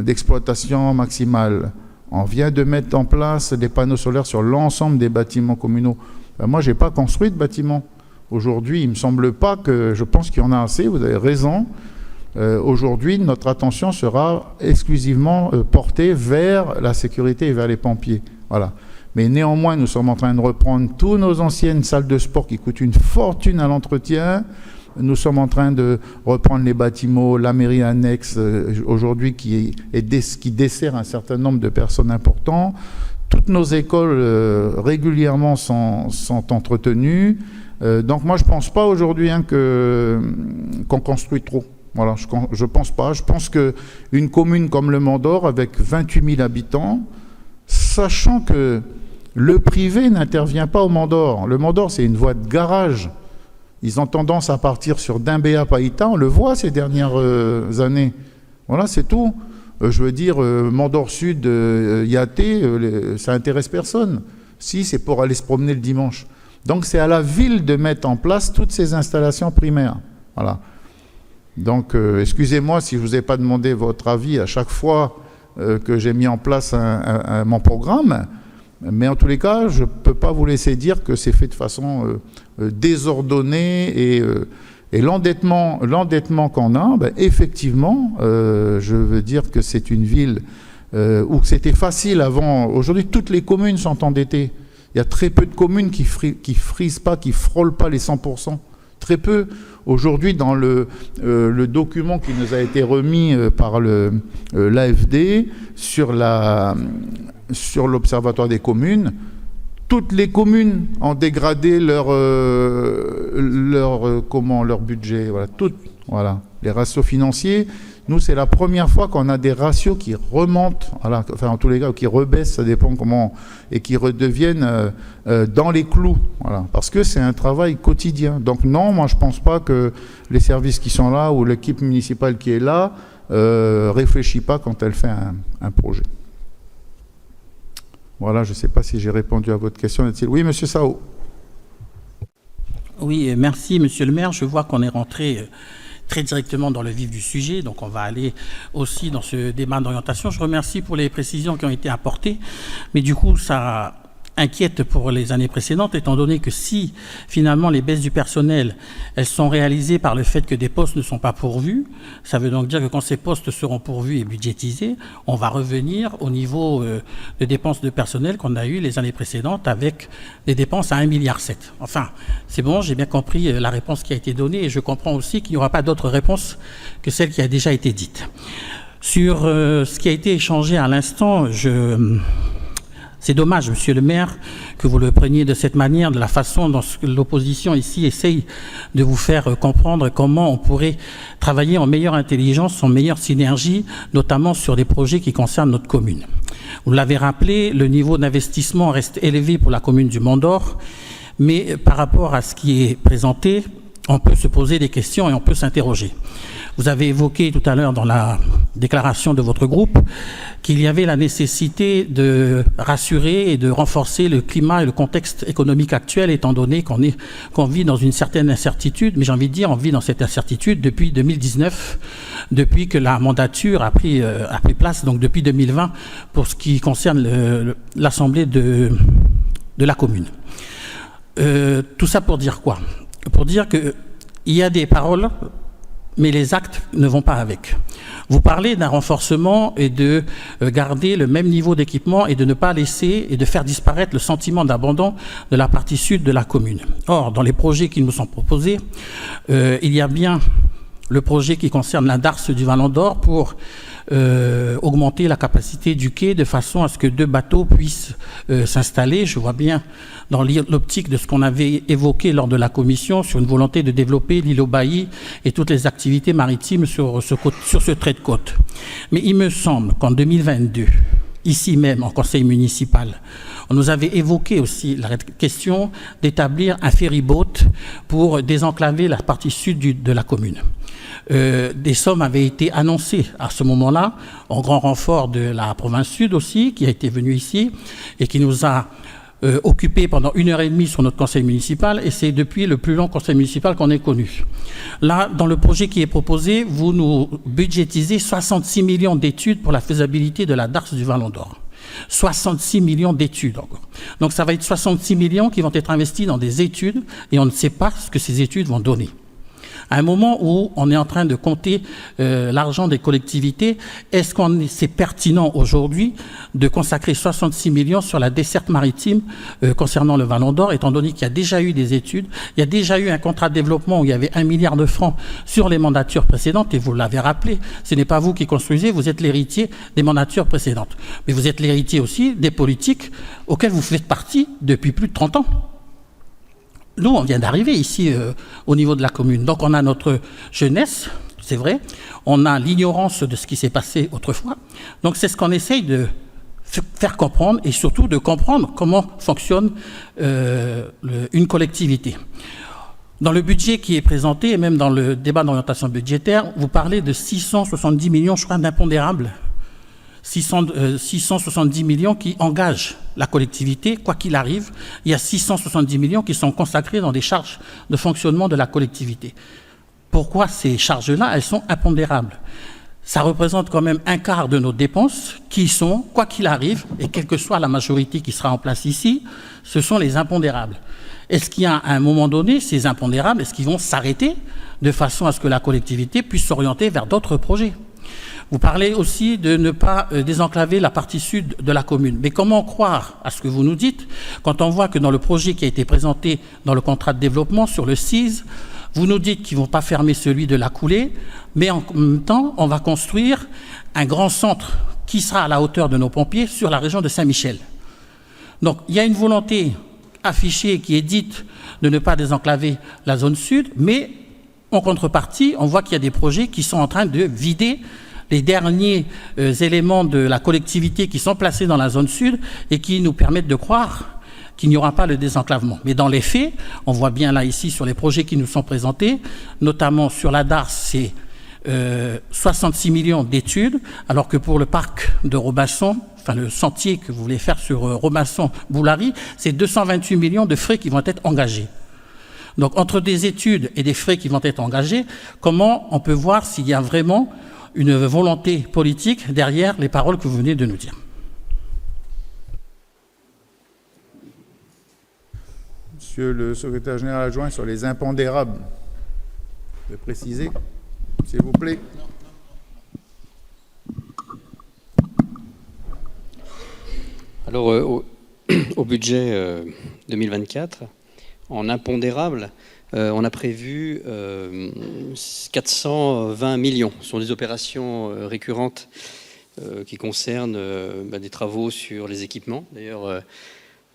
d'exploitation maximale. On vient de mettre en place des panneaux solaires sur l'ensemble des bâtiments communaux. Moi, je n'ai pas construit de bâtiment. Aujourd'hui, il ne me semble pas que... Je pense qu'il y en a assez, vous avez raison. Aujourd'hui, notre attention sera exclusivement portée vers la sécurité et vers les pompiers. Voilà. Mais néanmoins, nous sommes en train de reprendre toutes nos anciennes salles de sport qui coûtent une fortune à l'entretien. Nous sommes en train de reprendre les bâtiments, la mairie annexe, aujourd'hui qui dessert un certain nombre de personnes importantes. Toutes nos écoles régulièrement sont entretenues. Donc moi, je ne pense pas aujourd'hui qu'on construit trop. Voilà, je ne pense pas. Je pense qu'une commune comme le Mont d'Or, avec 28 000 habitants, sachant que le privé n'intervient pas au Mont d'Or. Le Mont d'Or, c'est une voie de garage. Ils ont tendance à partir sur Dimbéa-Païta, on le voit ces dernières années. Voilà, c'est tout. Je veux dire, Mont d'Or Sud, Yaté, ça intéresse personne. Si, c'est pour aller se promener le dimanche. Donc c'est à la ville de mettre en place toutes ces installations primaires. Voilà. Donc excusez-moi si je ne vous ai pas demandé votre avis à chaque fois que j'ai mis en place mon programme, mais en tous les cas, je ne peux pas vous laisser dire que c'est fait de façon désordonnée et l'endettement qu'on a, ben, effectivement, je veux dire que c'est une ville où c'était facile avant. Aujourd'hui, toutes les communes sont endettées. Il y a très peu de communes qui frisent pas, qui frôlent pas les 100%. Très peu. Aujourd'hui, dans le document qui nous a été remis par l'AFD sur l'Observatoire des communes, toutes les communes ont dégradé leur budget. Voilà, toutes. Voilà. Les ratios financiers, nous, c'est la première fois qu'on a des ratios qui remontent, voilà, enfin, en tous les cas, qui rebaissent, ça dépend comment, et qui redeviennent dans les clous. Voilà, parce que c'est un travail quotidien. Donc non, moi, je ne pense pas que les services qui sont là ou l'équipe municipale qui est là réfléchit pas quand elle fait un projet. Voilà, je ne sais pas si j'ai répondu à votre question. Oui, monsieur Sao. Oui, merci, monsieur le maire. Je vois qu'on est rentré très directement dans le vif du sujet, donc on va aller aussi dans ce débat d'orientation. Je remercie pour les précisions qui ont été apportées, mais du coup, ça inquiète pour les années précédentes, étant donné que si finalement les baisses du personnel, elles sont réalisées par le fait que des postes ne sont pas pourvus, ça veut donc dire que quand ces postes seront pourvus et budgétisés, on va revenir au niveau de dépenses de personnel qu'on a eu les années précédentes avec des dépenses à 1,7 milliard. Enfin, c'est bon, j'ai bien compris la réponse qui a été donnée et je comprends aussi qu'il n'y aura pas d'autre réponse que celle qui a déjà été dite. Sur ce qui a été échangé à l'instant, c'est dommage, monsieur le maire, que vous le preniez de cette manière, de la façon dont l'opposition ici essaye de vous faire comprendre comment on pourrait travailler en meilleure intelligence, en meilleure synergie, notamment sur des projets qui concernent notre commune. Vous l'avez rappelé, le niveau d'investissement reste élevé pour la commune du Mont-d'Or, mais par rapport à ce qui est présenté, on peut se poser des questions et on peut s'interroger. Vous avez évoqué tout à l'heure dans la déclaration de votre groupe qu'il y avait la nécessité de rassurer et de renforcer le climat et le contexte économique actuel, étant donné qu'on vit dans une certaine incertitude, mais j'ai envie de dire on vit dans cette incertitude depuis 2019, depuis que la mandature a pris place, donc depuis 2020, pour ce qui concerne l'Assemblée de la commune. Tout ça pour dire quoi ? Pour dire qu'il y a des paroles, mais les actes ne vont pas avec. Vous parlez d'un renforcement et de garder le même niveau d'équipement et de ne pas laisser et de faire disparaître le sentiment d'abandon de la partie sud de la commune. Or, dans les projets qui nous sont proposés, il y a bien le projet qui concerne la darse du Vallon d'Or pour augmenter la capacité du quai de façon à ce que 2 bateaux puissent s'installer. Je vois bien dans l'optique de ce qu'on avait évoqué lors de la commission sur une volonté de développer l'île au Bailly et toutes les activités maritimes sur ce trait de côte. Mais il me semble qu'en 2022, ici même en conseil municipal, on nous avait évoqué aussi la question d'établir un ferry-boat pour désenclaver la partie sud de la commune. Des sommes avaient été annoncées à ce moment-là, en grand renfort de la province sud aussi, qui a été venue ici et qui nous a occupé pendant 1h30 sur notre conseil municipal, et c'est depuis le plus long conseil municipal qu'on ait connu. Là, dans le projet qui est proposé, vous nous budgétisez 66 millions d'études pour la faisabilité de la darse du Vallon d'Or. 66 millions d'études encore. Donc ça va être 66 millions qui vont être investis dans des études, et on ne sait pas ce que ces études vont donner. À un moment où on est en train de compter l'argent des collectivités, est-ce que c'est pertinent aujourd'hui de consacrer 66 millions sur la desserte maritime concernant le Vallon d'Or, étant donné qu'il y a déjà eu des études, il y a déjà eu un contrat de développement où il y avait 1 milliard de francs sur les mandatures précédentes, et vous l'avez rappelé, ce n'est pas vous qui construisez, vous êtes l'héritier des mandatures précédentes. Mais vous êtes l'héritier aussi des politiques auxquelles vous faites partie depuis plus de 30 ans. Nous, on vient d'arriver ici au niveau de la commune. Donc, on a notre jeunesse, c'est vrai. On a l'ignorance de ce qui s'est passé autrefois. Donc, c'est ce qu'on essaye de faire comprendre et surtout de comprendre comment fonctionne une collectivité. Dans le budget qui est présenté, et même dans le débat d'orientation budgétaire, vous parlez de 670 millions, je crois, d'impondérables. 670 millions qui engagent la collectivité, quoi qu'il arrive. Il y a 670 millions qui sont consacrés dans des charges de fonctionnement de la collectivité. Pourquoi ces charges-là, elles sont impondérables? Ça représente quand même un quart de nos dépenses qui sont, quoi qu'il arrive, et quelle que soit la majorité qui sera en place ici, ce sont les impondérables. Est-ce qu'il y a à un moment donné, ces impondérables, est-ce qu'ils vont s'arrêter de façon à ce que la collectivité puisse s'orienter vers d'autres projets? Vous parlez aussi de ne pas désenclaver la partie sud de la commune. Mais comment croire à ce que vous nous dites quand on voit que dans le projet qui a été présenté dans le contrat de développement sur le CIS, vous nous dites qu'ils ne vont pas fermer celui de la Coulée, mais en même temps, on va construire un grand centre qui sera à la hauteur de nos pompiers sur la région de Saint-Michel. Donc, il y a une volonté affichée qui est dite de ne pas désenclaver la zone sud, mais en contrepartie, on voit qu'il y a des projets qui sont en train de vider les derniers éléments de la collectivité qui sont placés dans la zone sud et qui nous permettent de croire qu'il n'y aura pas le désenclavement. Mais dans les faits, on voit bien là ici sur les projets qui nous sont présentés, notamment sur la DARS, c'est 66 millions d'études, alors que pour le parc de Robasson, enfin le sentier que vous voulez faire sur Robasson-Boulary, c'est 228 millions de frais qui vont être engagés. Donc entre des études et des frais qui vont être engagés, comment on peut voir s'il y a vraiment une volonté politique derrière les paroles que vous venez de nous dire? Monsieur le secrétaire général adjoint, sur les impondérables, vous pouvez préciser, s'il vous plaît. Alors, au budget 2024, en impondérable, on a prévu 420 millions. Ce sont des opérations récurrentes qui concernent des travaux sur les équipements. D'ailleurs,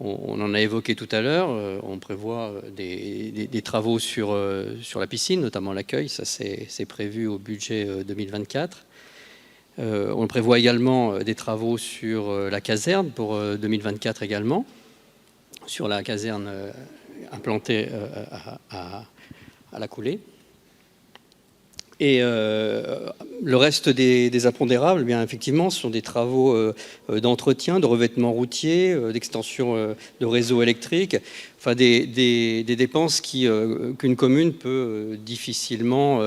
on en a évoqué tout à l'heure. On prévoit des travaux sur la piscine, notamment l'accueil. Ça, c'est prévu au budget 2024. On prévoit également des travaux sur la caserne pour 2024 également, sur la caserne implantée à la Coulée. Et le reste des impondérables, bien effectivement, ce sont des travaux d'entretien, de revêtement routier, d'extension de réseau électrique, enfin des dépenses qu'une commune peut difficilement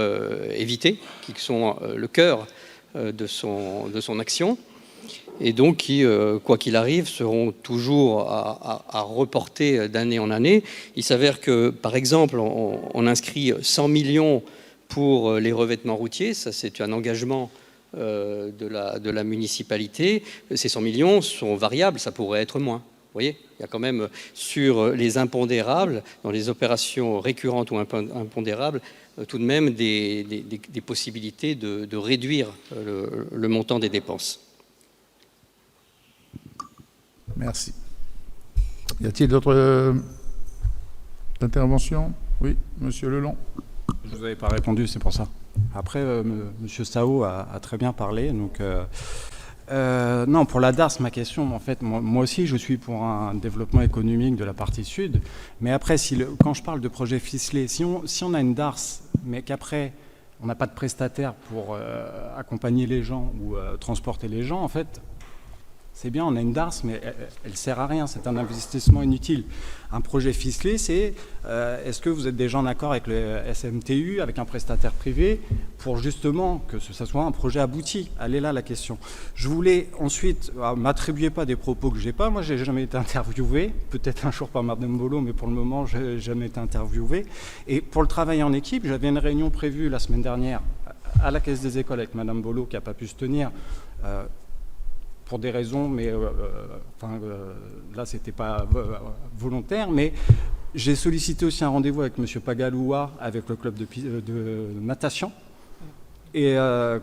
éviter, qui sont le cœur de son action, et donc qui, quoi qu'il arrive, seront toujours à reporter d'année en année. Il s'avère que, par exemple, on inscrit 100 millions pour les revêtements routiers. Ça, c'est un engagement de la municipalité. Ces 100 millions sont variables, ça pourrait être moins. Vous voyez, il y a quand même sur les impondérables, dans les opérations récurrentes ou impondérables, tout de même des possibilités de réduire le montant des dépenses. Merci. Y a-t-il d'autres interventions? Oui, monsieur Lelon. Je ne vous avais pas répondu, c'est pour ça. Après, monsieur Sao a très bien parlé. Donc, non, pour la DARS, ma question, en fait, moi aussi, je suis pour un développement économique de la partie sud. Mais après, quand je parle de projet ficelé, si on a une DARS, mais qu'après, on n'a pas de prestataire pour accompagner les gens ou transporter les gens, en fait, c'est bien, on a une DARS, mais elle ne sert à rien, c'est un investissement inutile. Un projet ficelé, c'est est-ce que vous êtes déjà en accord avec le SMTU, avec un prestataire privé, pour justement que ce soit un projet abouti? Elle est là la question. Je voulais ensuite, m'attribuez pas des propos que je n'ai pas, moi je n'ai jamais été interviewé, peut-être un jour par Madame Bolo, mais pour le moment je n'ai jamais été interviewé. Et pour le travail en équipe, j'avais une réunion prévue la semaine dernière à la Caisse des Écoles avec Madame Bolo qui n'a pas pu se tenir, pour des raisons, mais là, ce n'était pas volontaire, mais j'ai sollicité aussi un rendez-vous avec M. Pagaloua, avec le club de natation. Et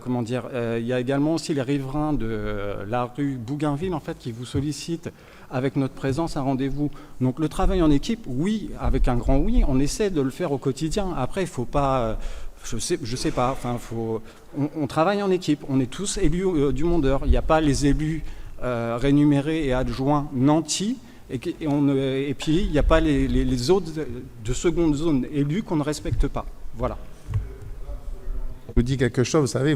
comment dire, il y a également aussi les riverains de la rue Bougainville, en fait, qui vous sollicitent avec notre présence un rendez-vous. Donc le travail en équipe, oui, avec un grand oui, on essaie de le faire au quotidien. Après, il ne faut pas... Je sais pas, enfin, on travaille en équipe, on est tous élus du Mondeur. Il n'y a pas les élus rémunérés et adjoints nantis, et puis il n'y a pas les autres de seconde zone élus qu'on ne respecte pas. Voilà. Je vous dis quelque chose, vous savez,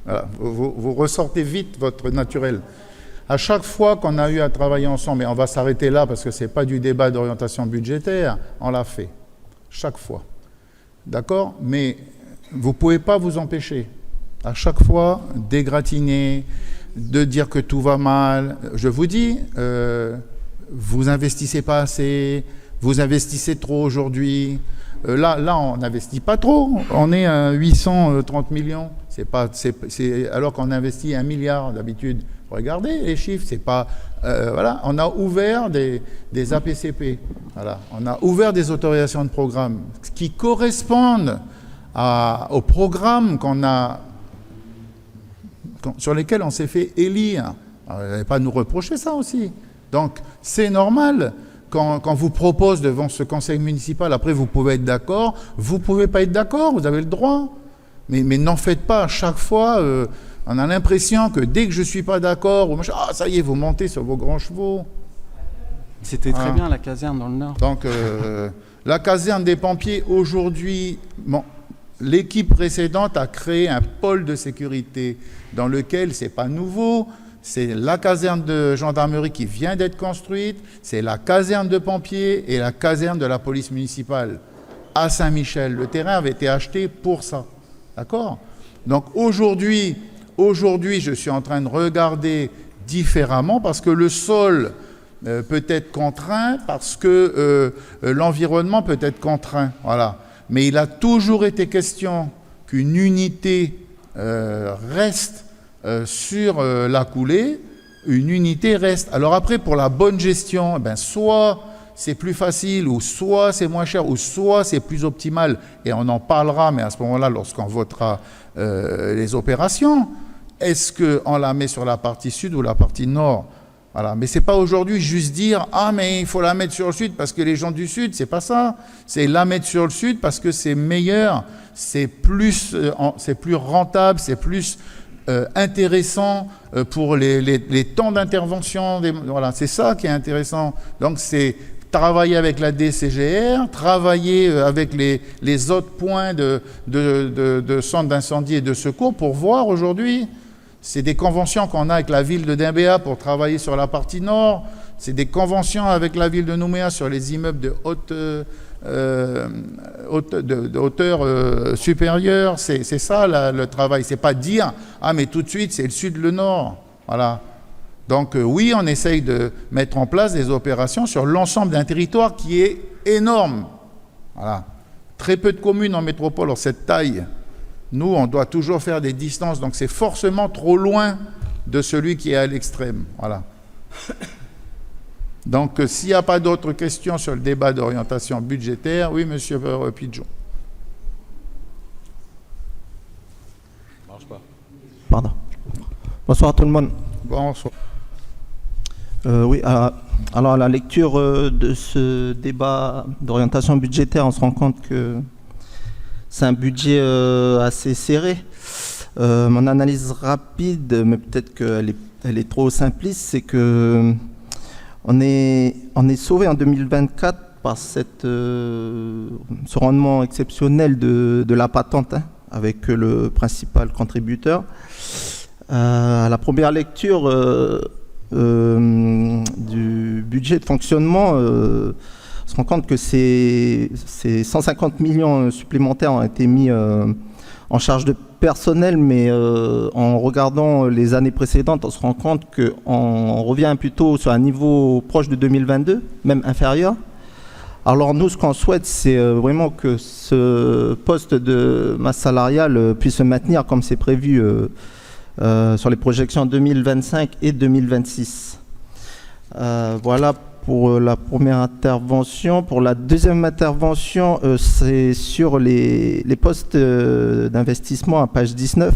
Voilà. Vous ressortez vite votre naturel. À chaque fois qu'on a eu à travailler ensemble, et on va s'arrêter là parce que ce n'est pas du débat d'orientation budgétaire, on l'a fait. Chaque fois. D'accord? Mais vous ne pouvez pas vous empêcher. À chaque fois, d'égratigner, de dire que tout va mal. Je vous dis, vous investissez pas assez, vous investissez trop aujourd'hui. Là, on n'investit pas trop. On est à 830 millions. Alors qu'on investit 1 milliard d'habitude. Regardez les chiffres. C'est pas. Voilà. On a ouvert des APCP. Voilà. On a ouvert des autorisations de programme qui correspondent aux programmes sur lesquels on s'est fait élire. Alors, vous n'allez pas nous reprocher ça aussi. Donc, c'est normal. Quand vous propose devant ce conseil municipal, après vous pouvez être d'accord, vous ne pouvez pas être d'accord, vous avez le droit. Mais n'en faites pas à chaque fois. On a l'impression que dès que je ne suis pas d'accord, ça y est, vous montez sur vos grands chevaux. C'était très bien la caserne dans le Nord. Donc, la caserne des pompiers, aujourd'hui, l'équipe précédente a créé un pôle de sécurité dans lequel, ce n'est pas nouveau, c'est la caserne de gendarmerie qui vient d'être construite, c'est la caserne de pompiers et la caserne de la police municipale à Saint-Michel. Le terrain avait été acheté pour ça. D'accord? Donc aujourd'hui, je suis en train de regarder différemment parce que le sol peut être contraint, parce que l'environnement peut être contraint. Voilà. Mais il a toujours été question qu'une unité reste sur la coulée, une unité reste. Alors après, pour la bonne gestion, soit c'est plus facile, ou soit c'est moins cher, ou soit c'est plus optimal, et on en parlera, mais à ce moment-là, lorsqu'on votera les opérations, est-ce qu'on la met sur la partie sud ou la partie nord? Voilà. Mais c'est pas aujourd'hui juste dire « Ah, mais il faut la mettre sur le sud parce que les gens du sud, c'est pas ça. C'est la mettre sur le sud parce que c'est meilleur, c'est plus rentable, c'est plus intéressant pour les temps d'intervention. Voilà, c'est ça qui est intéressant. Donc, c'est travailler avec la DCGR, travailler avec les autres points de centres d'incendie et de secours pour voir aujourd'hui. C'est des conventions qu'on a avec la ville de Dimbéa pour travailler sur la partie nord. C'est des conventions avec la ville de Nouméa sur les immeubles de hauteur supérieure. C'est ça le travail. C'est pas dire « Ah, mais tout de suite, c'est le sud, le nord ». Voilà. Donc oui, on essaye de mettre en place des opérations sur l'ensemble d'un territoire qui est énorme. Voilà. Très peu de communes en métropole ont cette taille. Nous, on doit toujours faire des distances, donc c'est forcément trop loin de celui qui est à l'extrême. Voilà. Donc, s'il n'y a pas d'autres questions sur le débat d'orientation budgétaire, oui, monsieur Pidgeon. Marche pas. Pardon. Bonsoir tout le monde. Bonsoir. Oui, alors à la lecture de ce débat d'orientation budgétaire, on se rend compte que c'est un budget assez serré. Mon analyse rapide, mais peut-être qu'elle est trop simpliste, c'est que on est sauvé en 2024 par ce rendement exceptionnel de la patente, avec le principal contributeur. À la première lecture du budget de fonctionnement, on se rend compte que ces 150 millions supplémentaires ont été mis en charge de personnel, mais en regardant les années précédentes, on se rend compte qu'on revient plutôt sur un niveau proche de 2022, même inférieur. Alors nous, ce qu'on souhaite, c'est vraiment que ce poste de masse salariale puisse se maintenir comme c'est prévu sur les projections 2025 et 2026. Voilà pour la première intervention. Pour la deuxième intervention, c'est sur les postes d'investissement à page 19,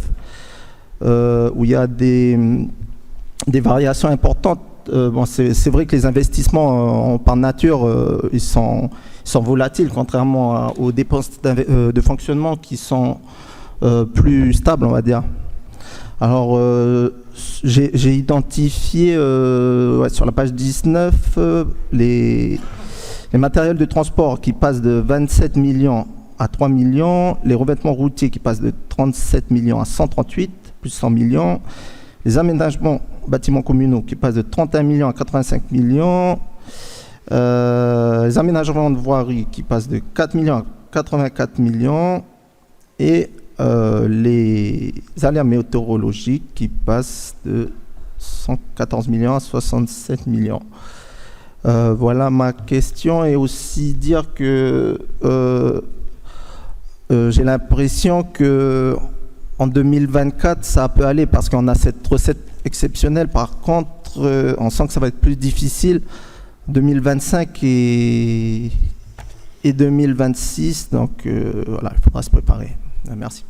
où il y a des variations importantes. Bon, c'est vrai que les investissements par nature, ils sont volatiles, contrairement aux dépenses de fonctionnement qui sont plus stables, on va dire. Alors, j'ai identifié sur la page 19 les matériels de transport qui passent de 27 millions à 3 millions, les revêtements routiers qui passent de 37 millions à 138, plus 100 millions. Les aménagements bâtiments communaux qui passent de 31 millions à 85 millions. Les aménagements de voirie qui passent de 4 millions à 84 millions. Et les aléas météorologiques qui passent de 114 millions à 67 millions. Voilà ma question. Et aussi dire que j'ai l'impression que en 2024, ça peut aller parce qu'on a cette recette exceptionnelle. Par contre, on sent que ça va être plus difficile 2025 et 2026. Donc voilà, il faudra se préparer. Merci.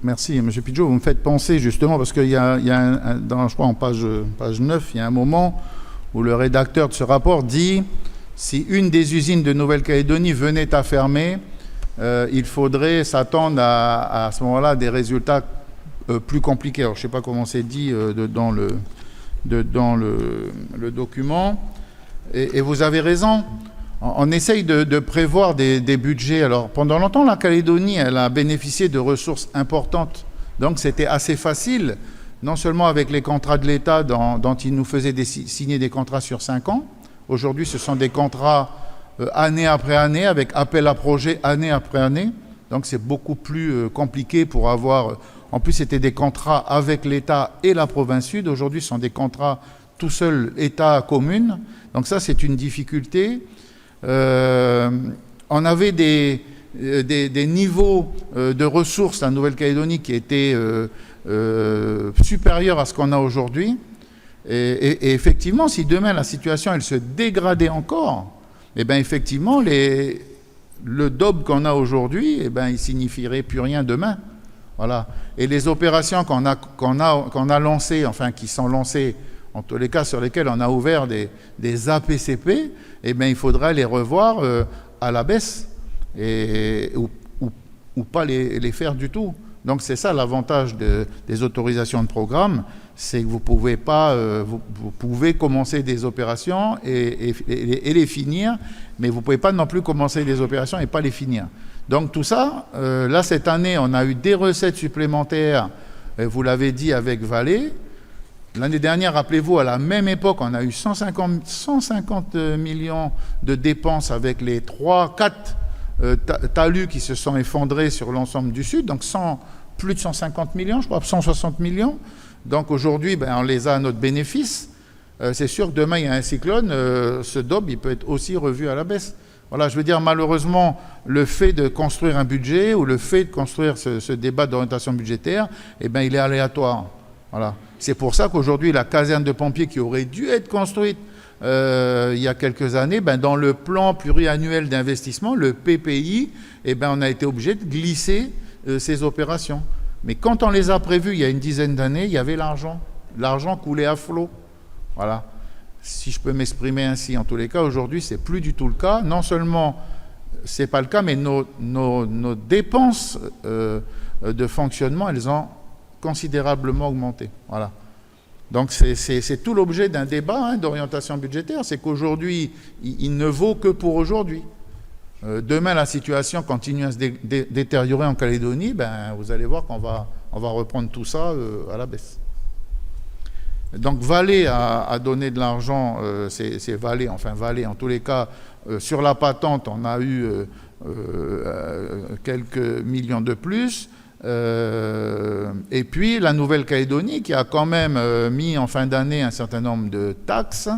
Merci, M. Pidgeot. Vous me faites penser justement, parce qu'il y a je crois en page 9, il y a un moment où le rédacteur de ce rapport dit « Si une des usines de Nouvelle-Calédonie venait à fermer, il faudrait s'attendre à ce moment-là des résultats plus compliqués. » Alors, je ne sais pas comment c'est dit dans le document. Et vous avez raison. On essaye de prévoir des budgets. Alors, pendant longtemps, la Calédonie, elle a bénéficié de ressources importantes. Donc, c'était assez facile, non seulement avec les contrats de l'État dont il nous faisait signer des contrats sur 5 ans. Aujourd'hui, ce sont des contrats année après année, avec appel à projet année après année. Donc, c'est beaucoup plus compliqué pour avoir... En plus, c'était des contrats avec l'État et la province sud. Aujourd'hui, ce sont des contrats tout seul, État-commune. Donc ça, c'est une difficulté. On avait des niveaux de ressources en Nouvelle-Calédonie qui étaient supérieurs à ce qu'on a aujourd'hui. Et effectivement, si demain la situation elle se dégradait encore, eh bien effectivement, le DOB qu'on a aujourd'hui, eh bien, il ne signifierait plus rien demain. Voilà. Et les opérations qu'on a lancées, enfin qui sont lancées, en tous les cas sur lesquels on a ouvert des APCP, eh bien, il faudra les revoir à la baisse ou pas les faire du tout. Donc c'est ça l'avantage des autorisations de programme, c'est que vous pouvez commencer des opérations et les finir, mais vous ne pouvez pas non plus commencer des opérations et pas les finir. Donc tout ça, là cette année, on a eu des recettes supplémentaires, vous l'avez dit avec Vallée. L'année dernière, rappelez-vous, à la même époque, on a eu 150 millions de dépenses avec les 3-4 talus qui se sont effondrés sur l'ensemble du Sud, donc plus de 150 millions, je crois, 160 millions. Donc aujourd'hui, on les a à notre bénéfice. C'est sûr que demain, il y a un cyclone, ce DOB, il peut être aussi revu à la baisse. Voilà, je veux dire, malheureusement, le fait de construire un budget ou le fait de construire ce débat d'orientation budgétaire, eh bien, il est aléatoire. Voilà. C'est pour ça qu'aujourd'hui, la caserne de pompiers qui aurait dû être construite il y a quelques années, dans le plan pluriannuel d'investissement, le PPI, eh on a été obligé de glisser ces opérations. Mais quand on les a prévues il y a une dizaine d'années, il y avait l'argent. L'argent coulait à flot. Voilà. Si je peux m'exprimer ainsi, en tous les cas, aujourd'hui, ce n'est plus du tout le cas. Non seulement ce n'est pas le cas, mais nos dépenses de fonctionnement, elles ont considérablement augmenté. Voilà. Donc c'est tout l'objet d'un débat d'orientation budgétaire, c'est qu'aujourd'hui, il ne vaut que pour aujourd'hui. Demain, la situation continue à se détériorer en Calédonie, vous allez voir qu'on va reprendre tout ça à la baisse. Donc Vallée a donné de l'argent, c'est Vallée, en tous les cas, sur la patente, on a eu quelques millions de plus. Et puis la Nouvelle-Calédonie qui a quand même mis en fin d'année un certain nombre de taxes,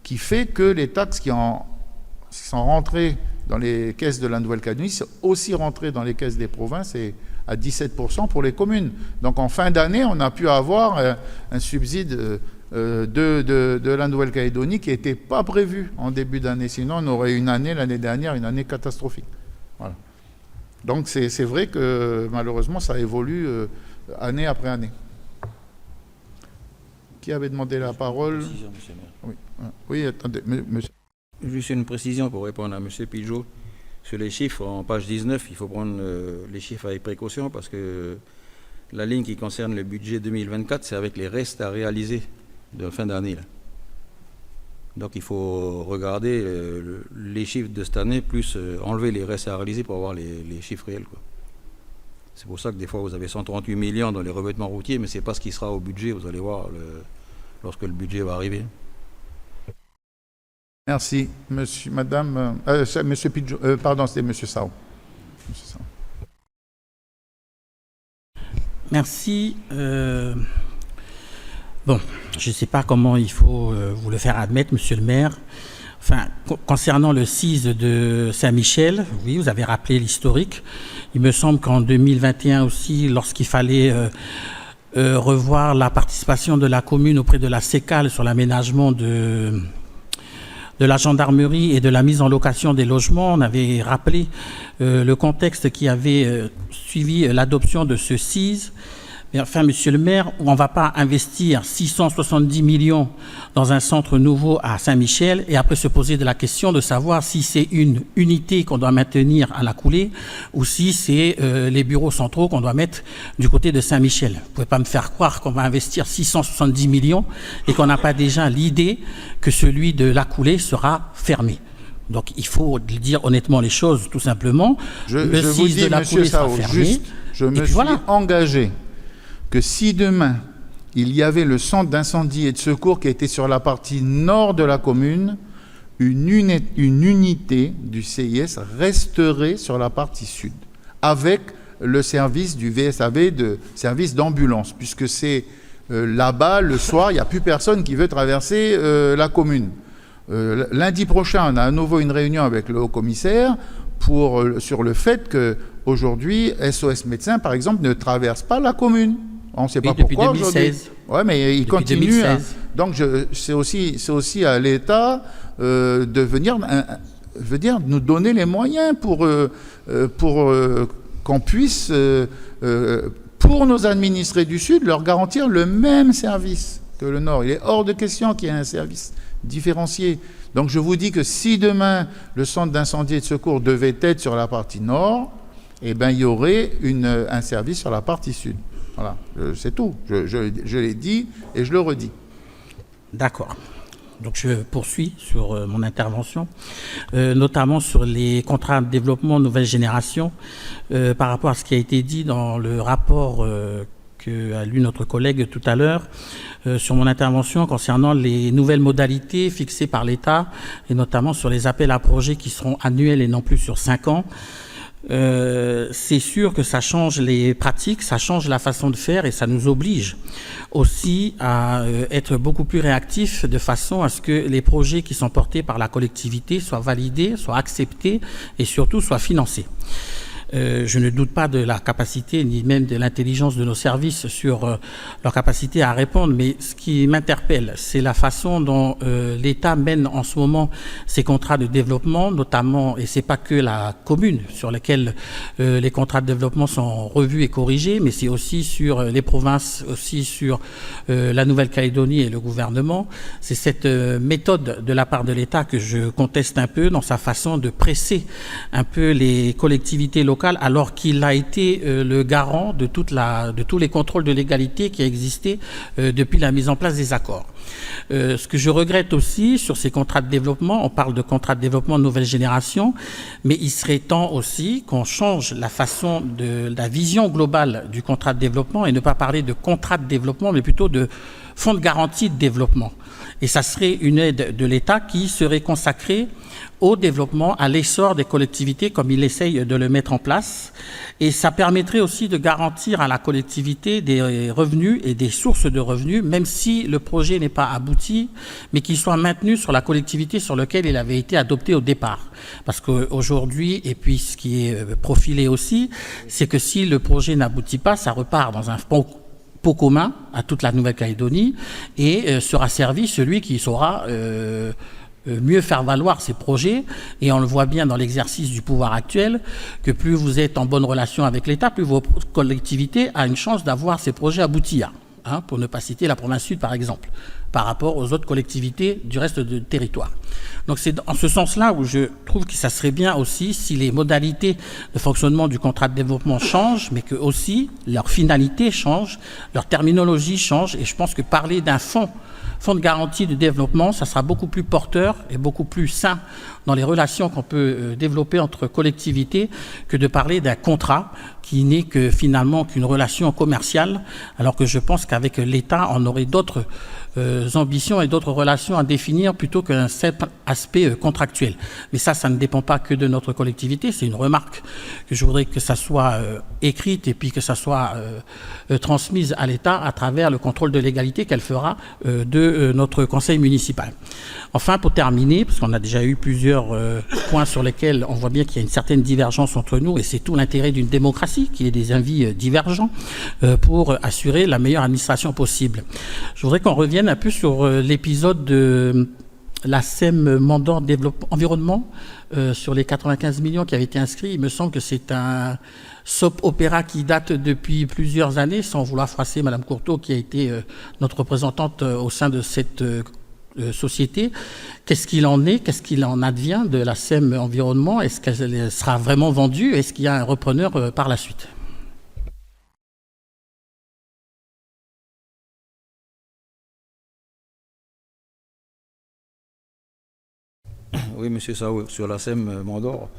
qui fait que les taxes qui sont rentrées dans les caisses de la Nouvelle-Calédonie sont aussi rentrées dans les caisses des provinces et à 17% pour les communes. Donc en fin d'année, on a pu avoir un subside de la Nouvelle-Calédonie qui n'était pas prévu en début d'année. Sinon, on aurait une année, l'année dernière, une année catastrophique. Voilà. Donc c'est vrai que malheureusement, ça évolue année après année. Qui avait demandé la parole? Oui, attendez, monsieur. Juste une précision pour répondre à M. Pidgeot. Sur les chiffres, en page 19, il faut prendre les chiffres avec précaution parce que la ligne qui concerne le budget 2024, c'est avec les restes à réaliser de fin d'année. Donc il faut regarder les chiffres de cette année, plus enlever les restes à réaliser pour avoir les chiffres réels, quoi. C'est pour ça que des fois, vous avez 138 millions dans les revêtements routiers, mais ce n'est pas ce qui sera au budget, vous allez voir, lorsque le budget va arriver. Merci. Monsieur, madame, monsieur Pidgeot, pardon, c'était monsieur Sao. Monsieur Sao. Merci. Bon, je ne sais pas comment il faut vous le faire admettre, monsieur le maire. Enfin, concernant le CIS de Saint-Michel, oui, vous avez rappelé l'historique. Il me semble qu'en 2021 aussi, lorsqu'il fallait revoir la participation de la commune auprès de la CECAL sur l'aménagement de la gendarmerie et de la mise en location des logements, on avait rappelé le contexte qui avait suivi l'adoption de ce CIS. Mais enfin, monsieur le maire, on ne va pas investir 670 millions dans un centre nouveau à Saint-Michel et après se poser de la question de savoir si c'est une unité qu'on doit maintenir à la coulée ou si c'est les bureaux centraux qu'on doit mettre du côté de Saint-Michel. Vous ne pouvez pas me faire croire qu'on va investir 670 millions et qu'on n'a pas déjà l'idée que celui de la coulée sera fermé. Donc il faut dire honnêtement les choses, tout simplement. Je vous dis, monsieur Sao, juste, je me suis engagé que si demain, il y avait le centre d'incendie et de secours qui était sur la partie nord de la commune, une unité du CIS resterait sur la partie sud, avec le service du VSAV, de service d'ambulance, puisque c'est là-bas, le soir, il n'y a plus personne qui veut traverser la commune. Lundi prochain, on a à nouveau une réunion avec le haut-commissaire sur le fait qu'aujourd'hui, SOS Médecins, par exemple, ne traverse pas la commune. On ne sait pas pourquoi aujourd'hui. Oui, mais il continue. Hein. Donc, c'est aussi à l'État de venir nous donner les moyens pour qu'on puisse, pour nos administrés du Sud, leur garantir le même service que le Nord. Il est hors de question qu'il y ait un service différencié. Donc, je vous dis que si demain, le centre d'incendie et de secours devait être sur la partie Nord, eh ben, il y aurait un service sur la partie Sud. Voilà, c'est tout. Je l'ai dit et je le redis. D'accord. Donc je poursuis sur mon intervention, notamment sur les contrats de développement nouvelle génération, par rapport à ce qui a été dit dans le rapport qu'a lu notre collègue tout à l'heure, sur mon intervention concernant les nouvelles modalités fixées par l'État, et notamment sur les appels à projets qui seront annuels et non plus sur 5 ans. C'est sûr que ça change les pratiques, ça change la façon de faire et ça nous oblige aussi à être beaucoup plus réactifs de façon à ce que les projets qui sont portés par la collectivité soient validés, soient acceptés et surtout soient financés. Je ne doute pas de la capacité ni même de l'intelligence de nos services sur leur capacité à répondre, mais ce qui m'interpelle, c'est la façon dont l'État mène en ce moment ses contrats de développement, notamment, et c'est pas que la commune sur laquelle les contrats de développement sont revus et corrigés, mais c'est aussi sur les provinces, aussi sur la Nouvelle-Calédonie et le gouvernement. C'est cette méthode de la part de l'État que je conteste un peu dans sa façon de presser un peu les collectivités locales alors qu'il a été le garant de tous les contrôles de légalité qui existaient depuis la mise en place des accords. Ce que je regrette aussi sur ces contrats de développement, on parle de contrats de développement de nouvelle génération, mais il serait temps aussi qu'on change la façon de la vision globale du contrat de développement et ne pas parler de contrat de développement, mais plutôt de fonds de garantie de développement. Et ça serait une aide de l'État qui serait consacrée au développement, à l'essor des collectivités comme il essaye de le mettre en place. Et ça permettrait aussi de garantir à la collectivité des revenus et des sources de revenus, même si le projet n'est pas abouti, mais qu'il soit maintenu sur la collectivité sur laquelle il avait été adopté au départ. Parce qu'aujourd'hui, et puis ce qui est profilé aussi, c'est que si le projet n'aboutit pas, ça repart dans un pot commun à toute la Nouvelle-Calédonie et sera servi celui qui saura mieux faire valoir ces projets, et on le voit bien dans l'exercice du pouvoir actuel, que plus vous êtes en bonne relation avec l'État, plus vos collectivités a une chance d'avoir ces projets aboutis, pour ne pas citer la province sud par exemple, par rapport aux autres collectivités du reste du territoire. Donc c'est en ce sens-là où je trouve que ça serait bien aussi si les modalités de fonctionnement du contrat de développement changent, mais que aussi leur finalité change, leur terminologie change, et je pense que parler d'un fonds de garantie de développement, ça sera beaucoup plus porteur et beaucoup plus sain dans les relations qu'on peut développer entre collectivités que de parler d'un contrat qui n'est que finalement qu'une relation commerciale, alors que je pense qu'avec l'État, on aurait d'autres ambitions et d'autres relations à définir plutôt qu'un simple aspect contractuel. Mais ça ne dépend pas que de notre collectivité, c'est une remarque que je voudrais que ça soit écrite et puis que ça soit transmise à l'État à travers le contrôle de légalité qu'elle fera de notre conseil municipal. Enfin, pour terminer, parce qu'on a déjà eu plusieurs points sur lesquels on voit bien qu'il y a une certaine divergence entre nous, et c'est tout l'intérêt d'une démocratie, qu'il y ait des avis divergents pour assurer la meilleure administration possible. Je voudrais qu'on revienne un peu sur l'épisode de la SEM Mandor Développement Environnement, sur les 95 millions qui avaient été inscrits. Il me semble que c'est un soap opéra qui date depuis plusieurs années, sans vouloir froisser Madame Courteau, qui a été notre représentante au sein de cette société. Qu'est-ce qu'il en est? Qu'est-ce qu'il en advient de la SEM Environnement? Est-ce qu'elle sera vraiment vendue? Est-ce qu'il y a un repreneur par la suite? Oui, Monsieur Sao, sur la SEM Mandor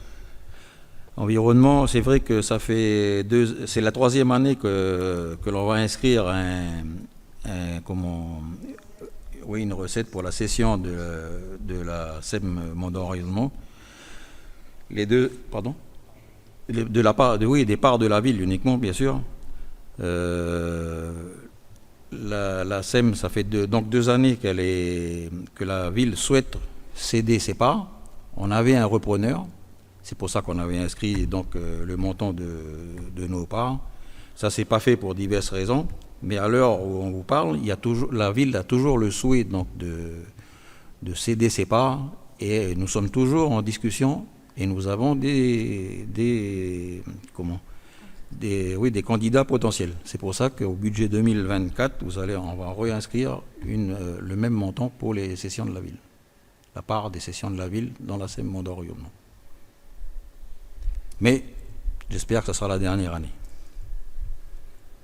Environnement, c'est vrai que ça fait c'est la troisième année que l'on va inscrire une recette pour la cession de la SEM Mandor Environnement. Les deux, pardon, des parts de la ville uniquement, bien sûr. La SEM, ça fait donc 2 années que la ville souhaite céder ses parts. On avait un repreneur, c'est pour ça qu'on avait inscrit donc le montant de nos parts. Ça s'est pas fait pour diverses raisons, mais à l'heure où on vous parle, la ville a toujours le souhait donc de céder ses parts, et nous sommes toujours en discussion, et nous avons des candidats potentiels. C'est pour ça qu'au budget 2024, on va réinscrire le même montant pour les cessions de la ville. La part des cessions de la ville dans la SEM Mandor Environnement. Mais j'espère que ce sera la dernière année.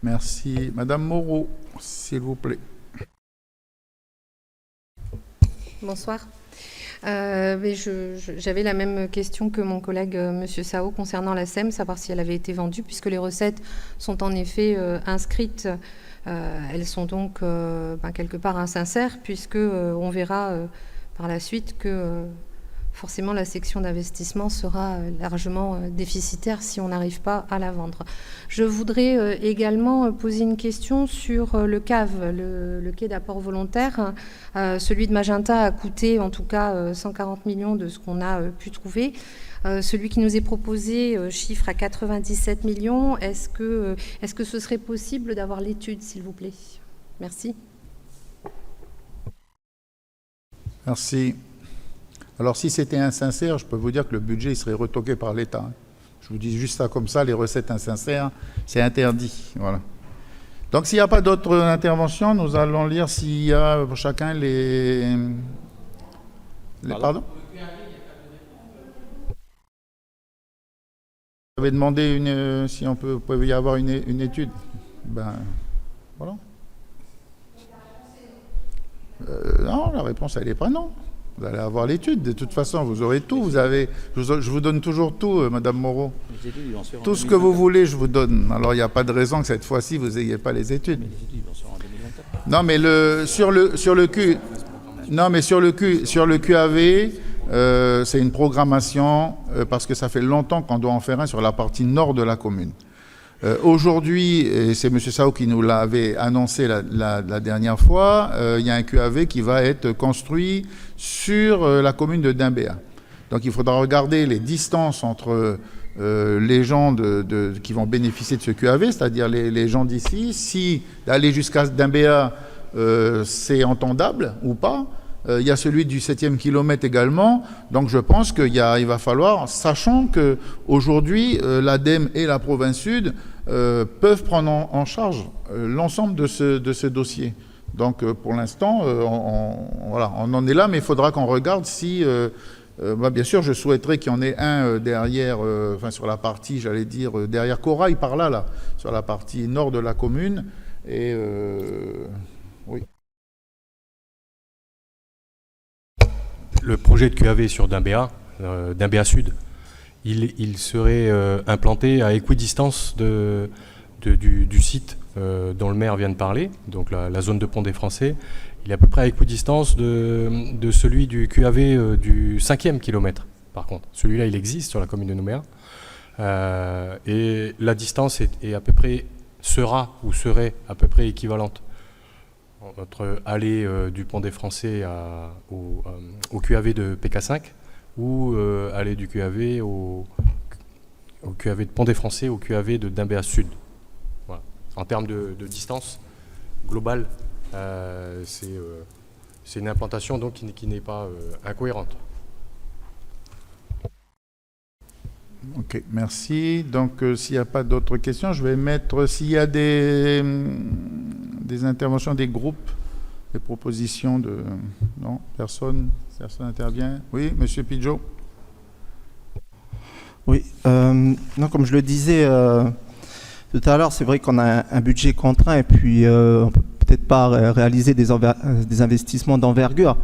Merci. Madame Moreau, s'il vous plaît. Bonsoir. J'avais la même question que mon collègue Monsieur Sao concernant la SEM, savoir si elle avait été vendue, puisque les recettes sont en effet inscrites. Elles sont donc quelque part insincères, puisque on verra par la suite que forcément la section d'investissement sera largement déficitaire si on n'arrive pas à la vendre. Je voudrais également poser une question sur le CAV, le quai d'apport volontaire. Celui de Magenta a coûté en tout cas 140 millions de ce qu'on a pu trouver. Celui qui nous est proposé chiffre à 97 millions. Est-ce que ce serait possible d'avoir l'étude, s'il vous plaît? Merci. Merci. Alors, si c'était insincère, je peux vous dire que le budget il serait retoqué par l'État. Je vous dis juste ça comme ça, les recettes insincères, c'est interdit. Voilà. Donc, s'il n'y a pas d'autres interventions, nous allons lire s'il y a pour chacun les... Pardon? Vous avez demandé si on peut y avoir une étude. Ben, voilà. Non, la réponse, elle n'est pas non. Vous allez avoir l'étude. De toute façon, vous aurez tout. Je vous donne toujours tout, Madame Moreau. Tout ce que vous voulez, je vous donne. Alors, il n'y a pas de raison que cette fois-ci, vous n'ayez pas les études. Non, mais sur le QAV, c'est une programmation parce que ça fait longtemps qu'on doit en faire un sur la partie nord de la commune. Aujourd'hui, et c'est M. Sao qui nous l'avait annoncé la dernière fois, il y a un QAV qui va être construit sur la commune de Dimbéa. Donc il faudra regarder les distances entre les gens qui vont bénéficier de ce QAV, c'est-à-dire les gens d'ici, si d'aller jusqu'à Dimbéa, c'est entendable ou pas. Il y a celui du 7e kilomètre également. Donc je pense qu'il va falloir, sachant qu'aujourd'hui, l'ADEME et la province sud peuvent prendre en charge l'ensemble de ce dossier. Donc pour l'instant, on en est là, mais il faudra qu'on regarde si... bien sûr, je souhaiterais qu'il y en ait un derrière, sur la partie, j'allais dire, derrière Corail, par là, sur la partie nord de la commune. Et oui. Le projet de QAV sur Dimbéa Sud, il serait implanté à équidistance du site dont le maire vient de parler, donc la zone de Pont des Français. Il est à peu près à équidistance de celui du QAV du 5e kilomètre, par contre. Celui-là, il existe sur la commune de Nouméa. Et la distance est à peu près, serait à peu près équivalente entre aller du Pont des Français au QAV de PK5 ou aller du QAV au QAV de Pont des Français au QAV de Dimbéa Sud. Voilà. En termes de distance globale, c'est une implantation donc qui n'est pas incohérente. Ok, merci. Donc, s'il n'y a pas d'autres questions, je vais mettre, s'il y a des interventions des groupes, des propositions de... Non, personne n'intervient. Oui, Monsieur Pidgeot. Oui, non, comme je le disais tout à l'heure, c'est vrai qu'on a un budget contraint et puis on peut peut-être pas réaliser des investissements d'envergure.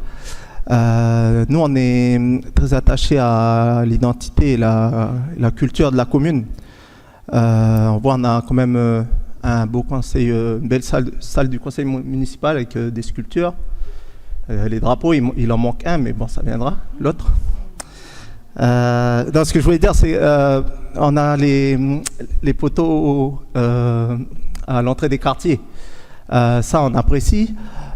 Nous, on est très attachés à l'identité et la culture de la commune. On voit, on a quand même un beau conseil, une belle salle du conseil municipal avec des sculptures. Les drapeaux, il en manque un, mais bon, ça viendra, l'autre. Ce que je voulais dire, c'est on a les poteaux à l'entrée des quartiers. Ça, on apprécie.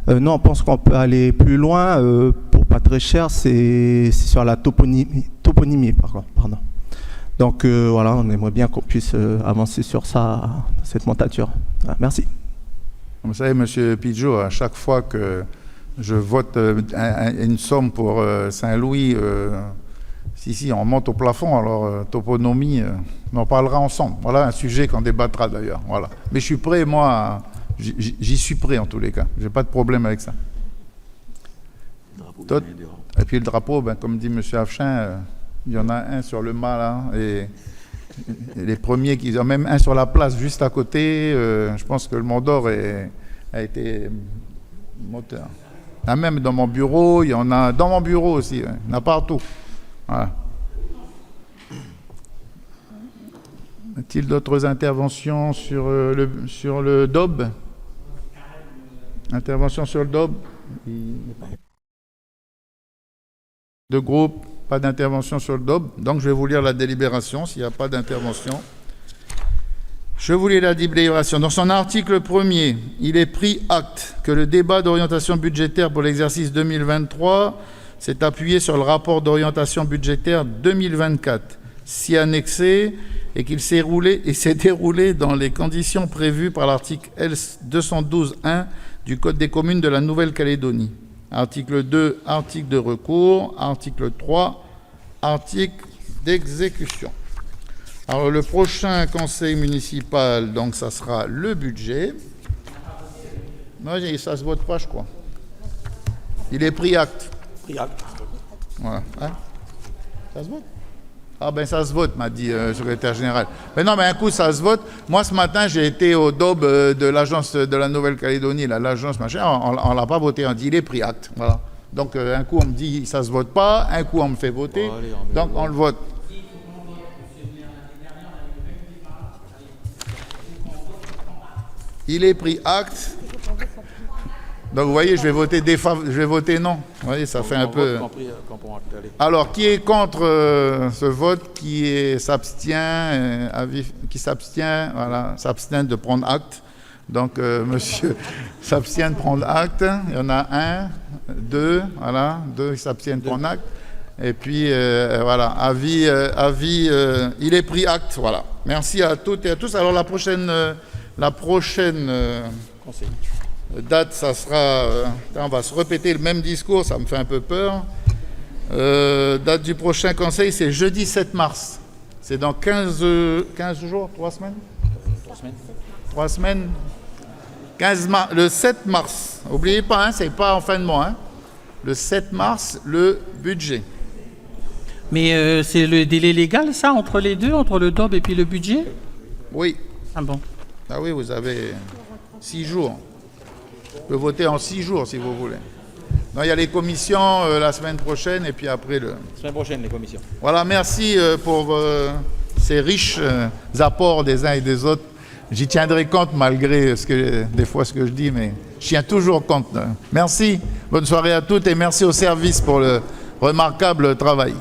Nous, on pense qu'on peut aller plus loin. Pour pas très cher, c'est sur la toponymie pardon. Donc voilà, on aimerait bien qu'on puisse avancer sur ça, cette montature. Merci. Vous savez, Monsieur Pidgeot, à chaque fois que je vote une somme pour Saint-Louis, si on monte au plafond, alors toponymie, on en parlera ensemble. Voilà un sujet qu'on débattra d'ailleurs. Voilà. Mais je suis prêt, moi, j'y suis prêt en tous les cas. J'ai pas de problème avec ça. Et puis le drapeau, comme dit M. Afchin, il y en a un sur le mât là, et les premiers qui ont même un sur la place juste à côté. Je pense que le Mont d'Or a été moteur. Il y en a même dans mon bureau, il y en a dans mon bureau aussi, il y en a partout. Voilà. Y a-t-il d'autres interventions sur le DOB? Intervention sur le DOB? De groupe, pas d'intervention sur le DOB. Donc je vais vous lire la délibération s'il n'y a pas d'intervention. Je vous lis la délibération. Dans son article 1er, il est pris acte que le débat d'orientation budgétaire pour l'exercice 2023 s'est appuyé sur le rapport d'orientation budgétaire 2024, s'y annexé, et qu'il s'est déroulé dans les conditions prévues par l'article L212.1 du Code des communes de la Nouvelle-Calédonie. Article 2, article de recours. Article 3, article d'exécution. Alors, le prochain conseil municipal, donc, ça sera le budget. Non, ça se vote pas, je crois. Il est pris acte. Voilà. Hein? Ça se vote? Ah ben ça se vote, m'a dit le secrétaire général. Mais non, mais un coup, ça se vote. Moi, ce matin, j'ai été au DOB de l'agence de la Nouvelle-Calédonie, l'agence machin, on ne l'a pas voté, on dit il est pris acte. Voilà. Donc, un coup, on me dit ça se vote pas, un coup, on me fait voter, donc on le vote. Il est pris acte. Donc, vous voyez, je vais voter non. Vous voyez, ça fait un peu... Alors, qui est contre ce vote, qui s'abstient, voilà, s'abstient de prendre acte. Donc, monsieur s'abstient de prendre acte. Il y en a un, deux, voilà, deux s'abstiennent de prendre acte. Et puis, voilà, avis, il est pris acte, voilà. Merci à toutes et à tous. Alors, la prochaine date, ça sera... on va se répéter le même discours, ça me fait un peu peur. Date du prochain conseil, c'est jeudi 7 mars. C'est dans 15 jours, 3 semaines 3 semaines. Le 7 mars, n'oubliez pas, hein, c'est pas en fin de mois. Hein. Le 7 mars, le budget. Mais c'est le délai légal, ça, entre les deux, entre le DOB et puis le budget? Oui. Ah bon? Ah oui, vous avez 6 jours. Vous pouvez voter en 6 jours si vous voulez. Non, il y a les commissions la semaine prochaine et puis après le... Semaine prochaine, les commissions. Voilà, merci pour ces riches apports des uns et des autres. J'y tiendrai compte malgré des fois ce que je dis, mais je tiens toujours compte. Merci, bonne soirée à toutes et merci au service pour le remarquable travail.